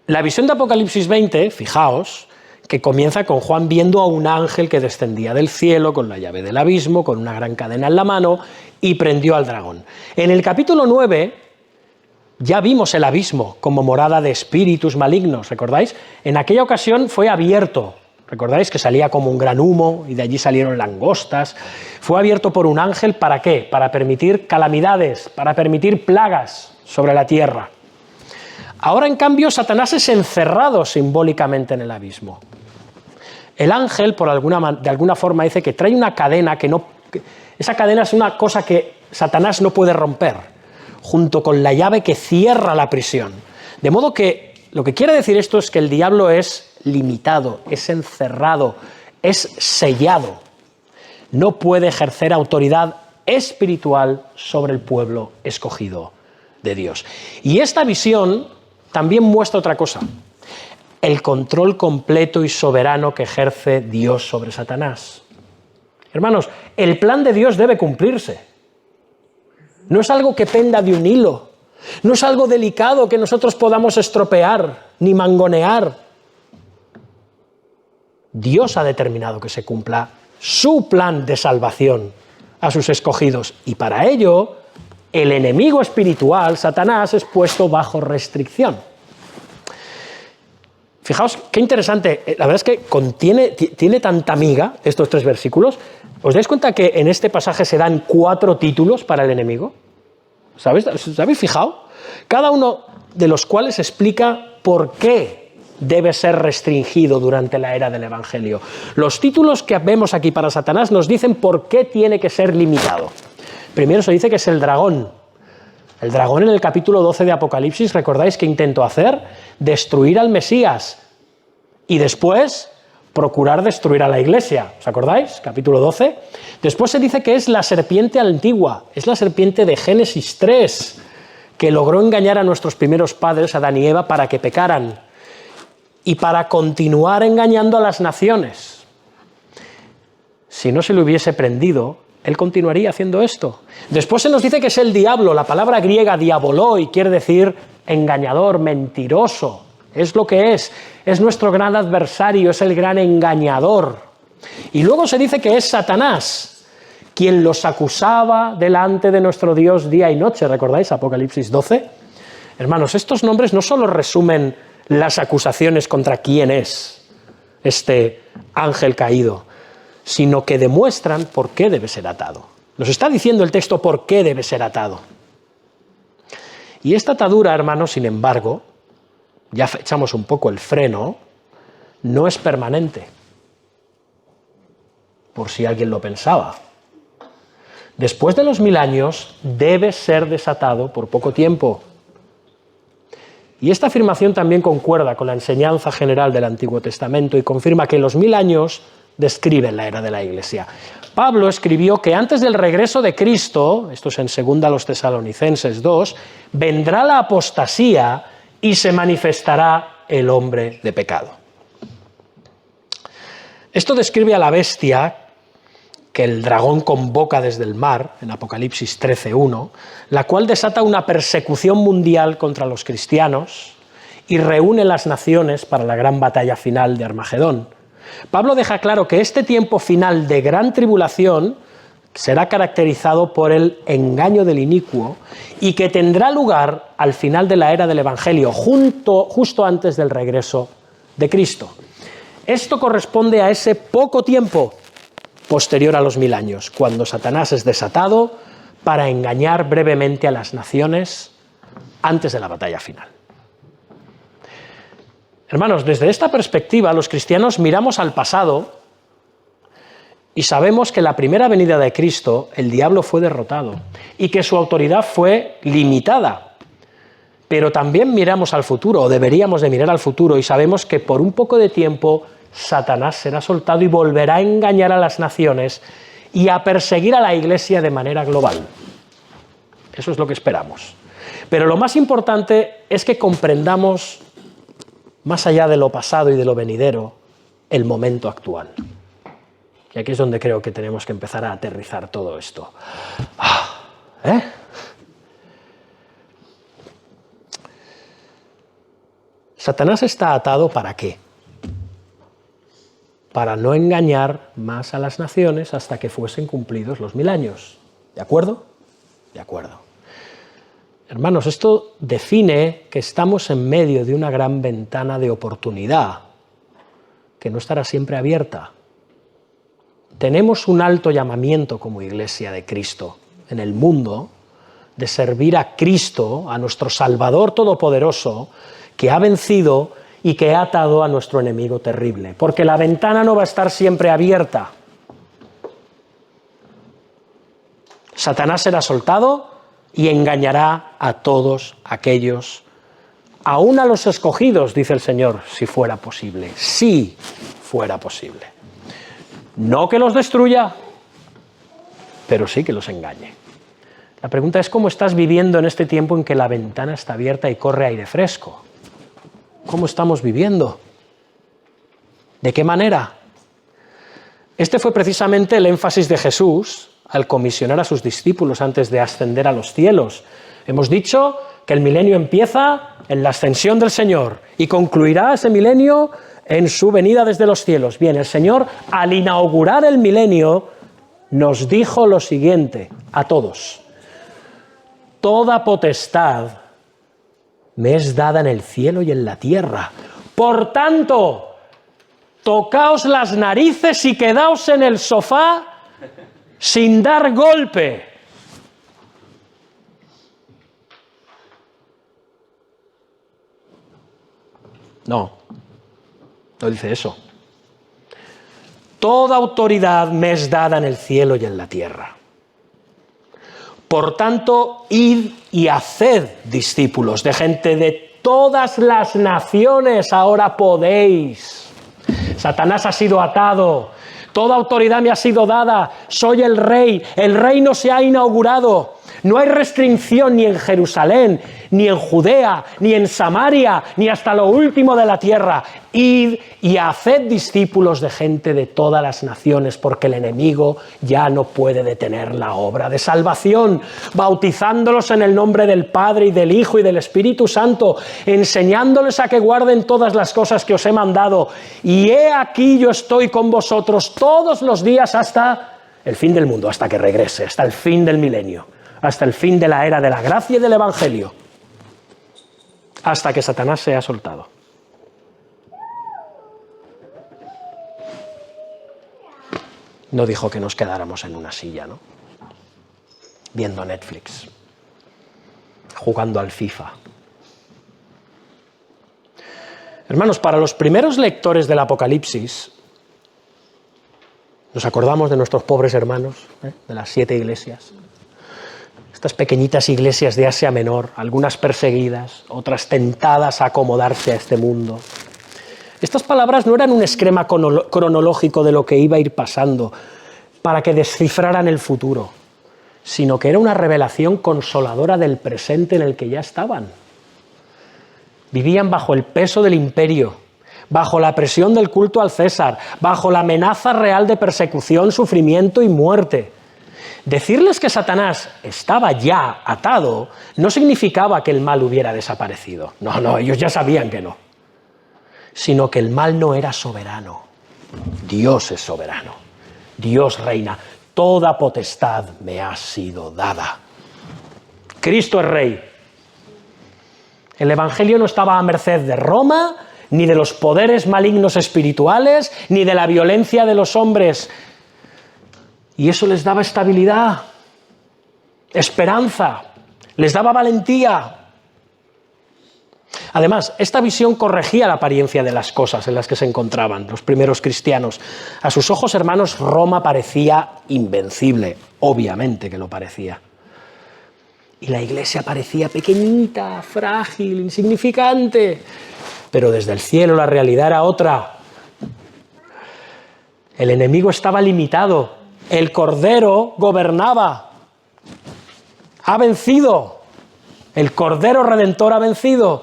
La visión de Apocalipsis 20, fijaos, que comienza con Juan viendo a un ángel que descendía del cielo con la llave del abismo, con una gran cadena en la mano, y prendió al dragón. En el capítulo 9 ya vimos el abismo como morada de espíritus malignos, ¿recordáis? En aquella ocasión fue abierto, ¿recordáis? Que salía como un gran humo y de allí salieron langostas. Fue abierto por un ángel, ¿para qué? Para permitir calamidades, para permitir plagas sobre la tierra. Ahora, en cambio, Satanás es encerrado simbólicamente en el abismo. El ángel, de alguna forma, dice que trae una cadena esa cadena es una cosa que Satanás no puede romper, junto con la llave que cierra la prisión. De modo que lo que quiere decir esto es que el diablo es limitado, es encerrado, es sellado. No puede ejercer autoridad espiritual sobre el pueblo escogido de Dios. Y esta visión también muestra otra cosa: el control completo y soberano que ejerce Dios sobre Satanás. Hermanos, el plan de Dios debe cumplirse. No es algo que penda de un hilo, no es algo delicado que nosotros podamos estropear ni mangonear. Dios ha determinado que se cumpla su plan de salvación a sus escogidos, y para ello el enemigo espiritual, Satanás, es puesto bajo restricción. Fijaos qué interesante, la verdad es que tiene tanta miga estos 3 versículos. ¿Os dais cuenta que en este pasaje se dan 4 títulos para el enemigo? ¿Os habéis fijado? Cada uno de los cuales explica por qué debe ser restringido durante la era del Evangelio. Los títulos que vemos aquí para Satanás nos dicen por qué tiene que ser limitado. Primero se dice que es el dragón. El dragón en el capítulo 12 de Apocalipsis, ¿recordáis qué intentó hacer? Destruir al Mesías y después procurar destruir a la Iglesia. ¿Os acordáis? Capítulo 12. Después se dice que es la serpiente antigua, es la serpiente de Génesis 3, que logró engañar a nuestros primeros padres, Adán y Eva, para que pecaran y para continuar engañando a las naciones. Si no se le hubiese prendido, él continuaría haciendo esto. Después se nos dice que es el diablo. La palabra griega diaboloi quiere decir engañador, mentiroso. Es lo que es. Es nuestro gran adversario, es el gran engañador. Y luego se dice que es Satanás, quien los acusaba delante de nuestro Dios día y noche. ¿Recordáis Apocalipsis 12? Hermanos, estos nombres no solo resumen las acusaciones contra quién es este ángel caído, sino que demuestran por qué debe ser atado. Nos está diciendo el texto por qué debe ser atado. Y esta atadura, hermanos, sin embargo, ya echamos un poco el freno, no es permanente, por si alguien lo pensaba. Después de los 1000 años, debe ser desatado por poco tiempo. Y esta afirmación también concuerda con la enseñanza general del Antiguo Testamento y confirma que los 1000 años describen la era de la Iglesia. Pablo escribió que antes del regreso de Cristo, esto es en 2 Tesalonicenses 2, vendrá la apostasía y se manifestará el hombre de pecado. Esto describe a la bestia que el dragón convoca desde el mar, en Apocalipsis 13:1, la cual desata una persecución mundial contra los cristianos y reúne las naciones para la gran batalla final de Armagedón. Pablo deja claro que este tiempo final de gran tribulación será caracterizado por el engaño del inicuo y que tendrá lugar al final de la era del Evangelio, justo antes del regreso de Cristo. Esto corresponde a ese poco tiempo posterior a los 1000 años, cuando Satanás es desatado para engañar brevemente a las naciones antes de la batalla final. Hermanos, desde esta perspectiva, los cristianos miramos al pasado y sabemos que en la primera venida de Cristo el diablo fue derrotado y que su autoridad fue limitada. Pero también miramos al futuro, o deberíamos de mirar al futuro, y sabemos que por un poco de tiempo Satanás será soltado y volverá a engañar a las naciones y a perseguir a la Iglesia de manera global. Eso es lo que esperamos. Pero lo más importante es que comprendamos, más allá de lo pasado y de lo venidero, el momento actual. Y aquí es donde creo que tenemos que empezar a aterrizar todo esto. Satanás está atado ¿para qué? Para no engañar más a las naciones hasta que fuesen cumplidos los 1000 años. ¿De acuerdo? De acuerdo. Hermanos, esto define que estamos en medio de una gran ventana de oportunidad que no estará siempre abierta. Tenemos un alto llamamiento como Iglesia de Cristo en el mundo de servir a Cristo, a nuestro Salvador Todopoderoso, que ha vencido y que ha atado a nuestro enemigo terrible, porque la ventana no va a estar siempre abierta. Satanás será soltado y engañará a todos aquellos, aún a los escogidos, dice el Señor, si fuera posible, si fuera posible. No que los destruya, pero sí que los engañe. La pregunta es cómo estás viviendo en este tiempo en que la ventana está abierta y corre aire fresco. ¿Cómo estamos viviendo? ¿De qué manera? Este fue precisamente el énfasis de Jesús al comisionar a sus discípulos antes de ascender a los cielos. Hemos dicho que el milenio empieza en la ascensión del Señor y concluirá ese milenio en su venida desde los cielos. Bien, el Señor, al inaugurar el milenio, nos dijo lo siguiente a todos: toda potestad me es dada en el cielo y en la tierra. Por tanto, tocaos las narices y quedaos en el sofá sin dar golpe. No dice eso. Toda autoridad me es dada en el cielo y en la tierra. Por tanto, id y haced discípulos de gente de todas las naciones. Ahora podéis. Satanás ha sido atado. Toda autoridad me ha sido dada. Soy el reino se ha inaugurado. No hay restricción ni en Jerusalén, ni en Judea, ni en Samaria, ni hasta lo último de la tierra. Id y haced discípulos de gente de todas las naciones, porque el enemigo ya no puede detener la obra de salvación, bautizándolos en el nombre del Padre y del Hijo y del Espíritu Santo, enseñándoles a que guarden todas las cosas que os he mandado. Y he aquí yo estoy con vosotros todos los días hasta el fin del mundo, hasta que regrese, hasta el fin del milenio, hasta el fin de la era de la gracia y del Evangelio, hasta que Satanás sea soltado. No dijo que nos quedáramos en una silla, ¿no? Viendo Netflix, jugando al FIFA. Hermanos, para los primeros lectores del Apocalipsis, nos acordamos de nuestros pobres hermanos, de las 7 iglesias. Estas pequeñitas iglesias de Asia Menor, algunas perseguidas, otras tentadas a acomodarse a este mundo. Estas palabras no eran un esquema cronológico de lo que iba a ir pasando para que descifraran el futuro, sino que era una revelación consoladora del presente en el que ya estaban. Vivían bajo el peso del imperio, bajo la presión del culto al César, bajo la amenaza real de persecución, sufrimiento y muerte. Decirles que Satanás estaba ya atado no significaba que el mal hubiera desaparecido. No, ellos ya sabían que no. Sino que el mal no era soberano. Dios es soberano. Dios reina. Toda potestad me ha sido dada. Cristo es rey. El Evangelio no estaba a merced de Roma, ni de los poderes malignos espirituales, ni de la violencia de los hombres. Y eso les daba estabilidad, esperanza, les daba valentía. Además, esta visión corregía la apariencia de las cosas en las que se encontraban los primeros cristianos. A sus ojos, hermanos, Roma parecía invencible, obviamente que lo parecía. Y la iglesia parecía pequeñita, frágil, insignificante. Pero desde el cielo la realidad era otra. El enemigo estaba limitado. El Cordero gobernaba. Ha vencido. El Cordero Redentor ha vencido.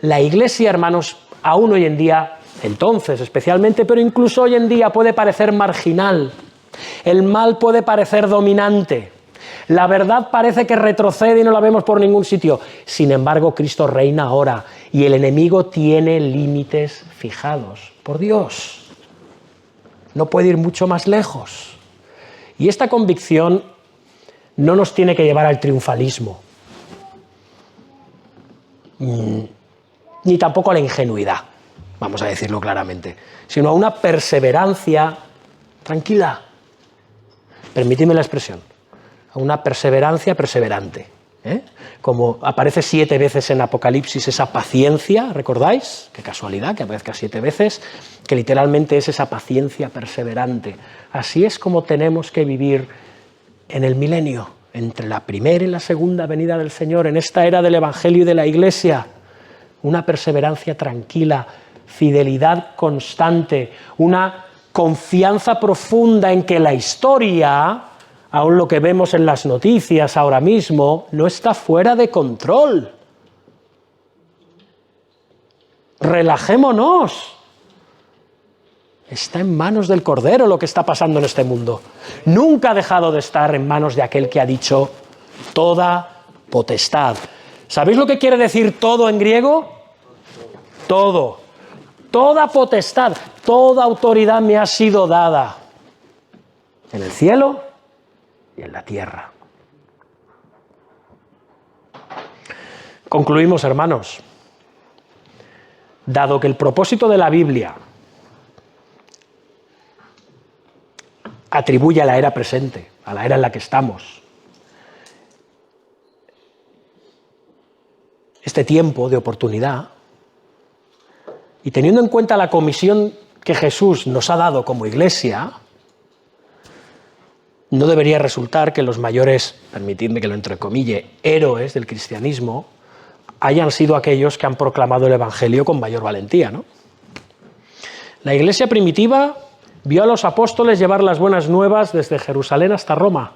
La iglesia, hermanos, aún hoy en día, entonces especialmente, pero incluso hoy en día puede parecer marginal. El mal puede parecer dominante. La verdad parece que retrocede y no la vemos por ningún sitio. Sin embargo, Cristo reina ahora y el enemigo tiene límites fijados por Dios. No puede ir mucho más lejos. Y esta convicción no nos tiene que llevar al triunfalismo, ni tampoco a la ingenuidad, vamos a decirlo claramente, sino a una perseverancia tranquila. Permíteme la expresión. A una perseverancia perseverante. Como aparece 7 veces en Apocalipsis esa paciencia, ¿recordáis? Qué casualidad que aparezca 7 veces, que literalmente es esa paciencia perseverante. Así es como tenemos que vivir en el milenio, entre la primera y la segunda venida del Señor, en esta era del Evangelio y de la Iglesia. Una perseverancia tranquila, fidelidad constante, una confianza profunda en que la historia, aún lo que vemos en las noticias ahora mismo, no está fuera de control. Relajémonos. Está en manos del Cordero lo que está pasando en este mundo. Nunca ha dejado de estar en manos de aquel que ha dicho toda potestad. ¿Sabéis lo que quiere decir todo en griego? Todo. Toda potestad, toda autoridad me ha sido dada. En el cielo y en la tierra. Concluimos, hermanos. Dado que el propósito de la Biblia atribuye a la era presente, a la era en la que estamos, este tiempo de oportunidad, y teniendo en cuenta la comisión que Jesús nos ha dado como iglesia, no debería resultar que los mayores, permitidme que lo entrecomille, héroes del cristianismo hayan sido aquellos que han proclamado el Evangelio con mayor valentía, ¿no? La iglesia primitiva vio a los apóstoles llevar las buenas nuevas desde Jerusalén hasta Roma.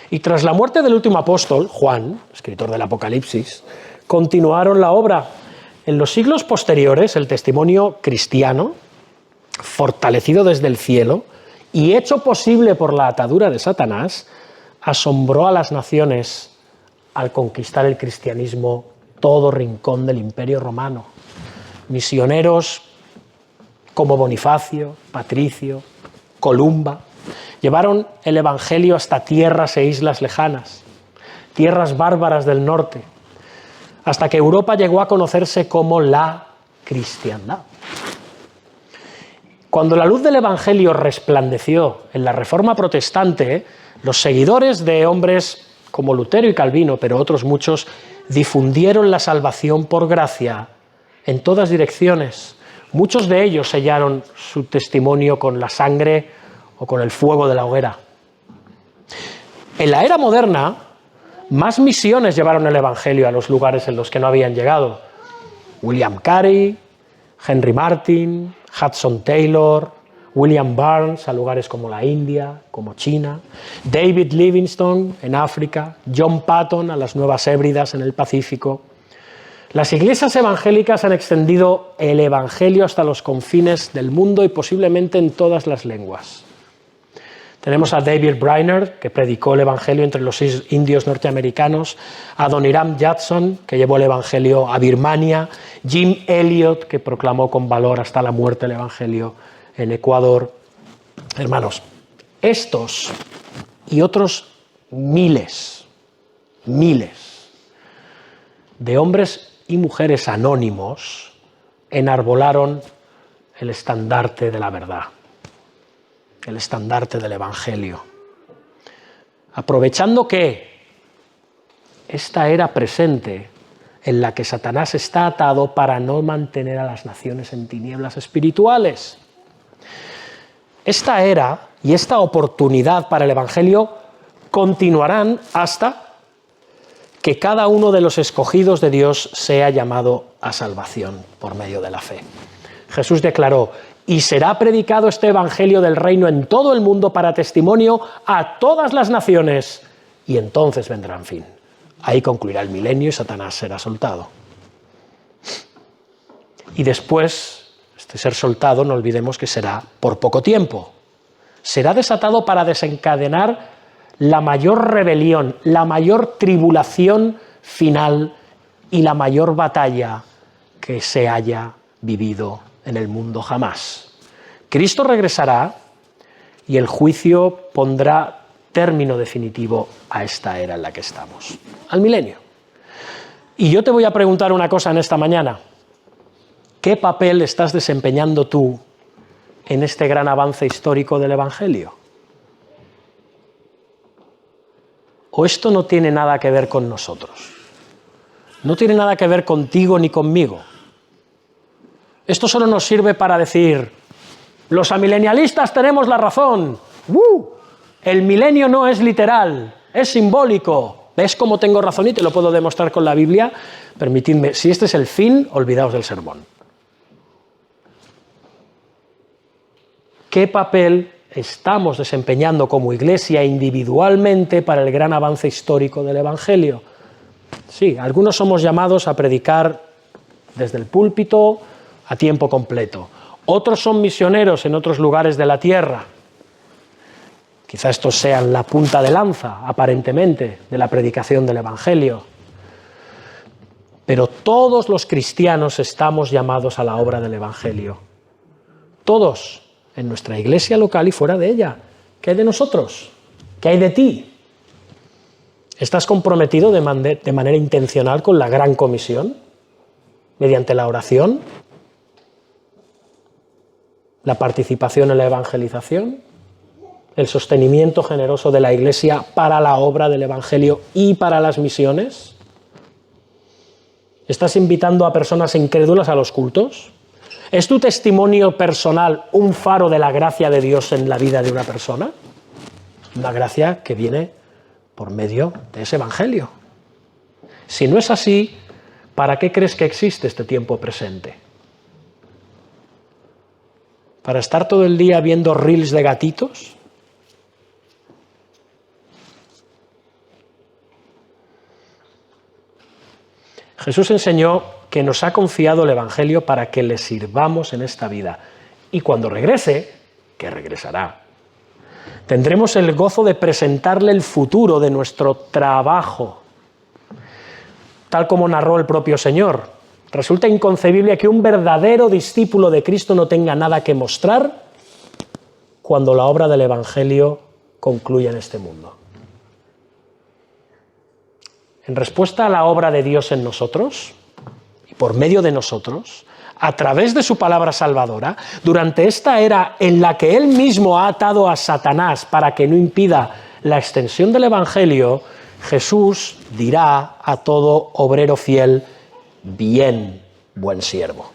Y tras la muerte del último apóstol, Juan, escritor del Apocalipsis, continuaron la obra. En los siglos posteriores, el testimonio cristiano, fortalecido desde el cielo y hecho posible por la atadura de Satanás, asombró a las naciones al conquistar el cristianismo todo rincón del Imperio Romano. Misioneros como Bonifacio, Patricio, Columba, llevaron el Evangelio hasta tierras e islas lejanas, tierras bárbaras del norte, hasta que Europa llegó a conocerse como la cristiandad. Cuando la luz del Evangelio resplandeció en la Reforma protestante, los seguidores de hombres como Lutero y Calvino, pero otros muchos, difundieron la salvación por gracia en todas direcciones. Muchos de ellos sellaron su testimonio con la sangre o con el fuego de la hoguera. En la era moderna, más misiones llevaron el Evangelio a los lugares en los que no habían llegado. William Carey, Henry Martin, Hudson Taylor, William Barnes a lugares como la India, como China, David Livingstone en África, John Patton a las Nuevas Hébridas en el Pacífico. Las iglesias evangélicas han extendido el evangelio hasta los confines del mundo y posiblemente en todas las lenguas. Tenemos a David Brainerd, que predicó el evangelio entre los indios norteamericanos, a Adoniram Judson, que llevó el evangelio a Birmania, Jim Elliot, que proclamó con valor hasta la muerte el evangelio en Ecuador. Hermanos, estos y otros miles de hombres y mujeres anónimos enarbolaron el estandarte de la verdad, el estandarte del evangelio, aprovechando que esta era presente en la que Satanás está atado para no mantener a las naciones en tinieblas espirituales. Esta era y esta oportunidad para el evangelio continuarán hasta que cada uno de los escogidos de Dios sea llamado a salvación por medio de la fe. Jesús declaró: y será predicado este evangelio del reino en todo el mundo para testimonio a todas las naciones, y entonces vendrá fin. Ahí concluirá el milenio y Satanás será soltado. Y después, este ser soltado, no olvidemos que será por poco tiempo. Será desatado para desencadenar la mayor rebelión, la mayor tribulación final y la mayor batalla que se haya vivido en el mundo jamás. Cristo regresará y el juicio pondrá término definitivo a esta era en la que estamos, al milenio. Y yo te voy a preguntar una cosa en esta mañana: ¿qué papel estás desempeñando tú en este gran avance histórico del evangelio? ¿O esto no tiene nada que ver con nosotros? No tiene nada que ver contigo ni conmigo. Esto solo nos sirve para decir: los amilenialistas tenemos la razón. El milenio no es literal, es simbólico. ¿Ves cómo tengo razón y te lo puedo demostrar con la Biblia? Permitidme, si este es el fin, olvidaos del sermón. ¿Qué papel estamos desempeñando como iglesia individualmente para el gran avance histórico del evangelio? Sí, algunos somos llamados a predicar desde el púlpito a tiempo completo. Otros son misioneros en otros lugares de la tierra. Quizá estos sean la punta de lanza, aparentemente, de la predicación del evangelio. Pero todos los cristianos estamos llamados a la obra del evangelio. Todos, en nuestra iglesia local y fuera de ella. ¿Qué hay de nosotros? ¿Qué hay de ti? ¿Estás comprometido de manera intencional con la gran comisión? ¿Mediante la oración? ¿La participación en la evangelización? ¿El sostenimiento generoso de la iglesia para la obra del evangelio y para las misiones? ¿Estás invitando a personas incrédulas a los cultos? ¿Es tu testimonio personal un faro de la gracia de Dios en la vida de una persona? Una gracia que viene por medio de ese evangelio. Si no es así, ¿para qué crees que existe este tiempo presente? ¿Para estar todo el día viendo reels de gatitos? Jesús enseñó que nos ha confiado el evangelio para que le sirvamos en esta vida. Y cuando regrese, que regresará, tendremos el gozo de presentarle el futuro de nuestro trabajo. Tal como narró el propio Señor, resulta inconcebible que un verdadero discípulo de Cristo no tenga nada que mostrar cuando la obra del evangelio concluya en este mundo. En respuesta a la obra de Dios en nosotros, y por medio de nosotros, a través de su palabra salvadora, durante esta era en la que Él mismo ha atado a Satanás para que no impida la extensión del evangelio, Jesús dirá a todo obrero fiel: bien, buen siervo.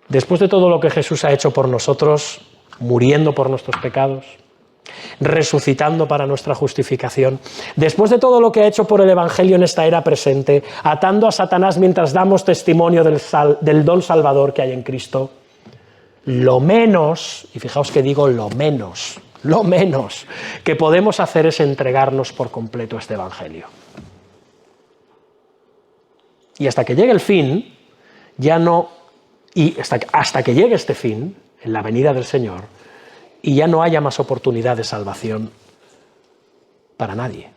Después de todo lo que Jesús ha hecho por nosotros, muriendo por nuestros pecados, resucitando para nuestra justificación, después de todo lo que ha hecho por el evangelio en esta era presente, atando a Satanás mientras damos testimonio del don salvador que hay en Cristo, lo menos, y fijaos que digo lo menos que podemos hacer es entregarnos por completo a este evangelio. Y hasta que llegue el fin, hasta que llegue este fin, en la venida del Señor, y ya no haya más oportunidad de salvación para nadie.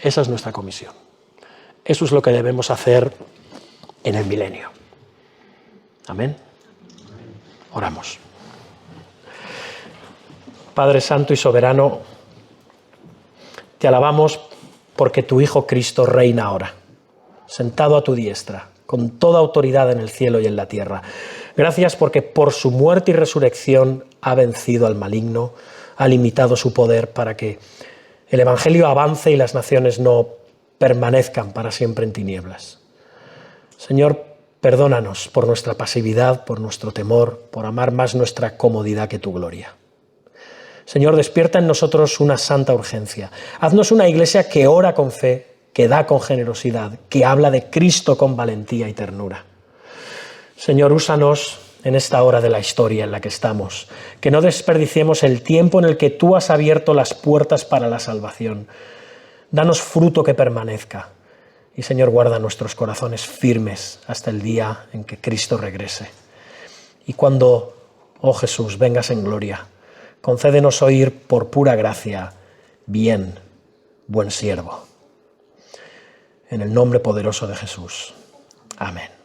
Esa es nuestra comisión. Eso es lo que debemos hacer en el milenio. Amén. Oramos. Padre Santo y Soberano, te alabamos porque tu Hijo Cristo reina ahora, sentado a tu diestra, con toda autoridad en el cielo y en la tierra. Gracias porque por su muerte y resurrección ha vencido al maligno, ha limitado su poder para que el Evangelio avance y las naciones no permanezcan para siempre en tinieblas. Señor, perdónanos por nuestra pasividad, por nuestro temor, por amar más nuestra comodidad que tu gloria. Señor, despierta en nosotros una santa urgencia. Haznos una iglesia que ora con fe, que da con generosidad, que habla de Cristo con valentía y ternura. Señor, úsanos en esta hora de la historia en la que estamos, que no desperdiciemos el tiempo en el que tú has abierto las puertas para la salvación. Danos fruto que permanezca. Y, Señor, guarda nuestros corazones firmes hasta el día en que Cristo regrese. Y cuando, oh Jesús, vengas en gloria, concédenos oír por pura gracia, bien, buen siervo. En el nombre poderoso de Jesús. Amén.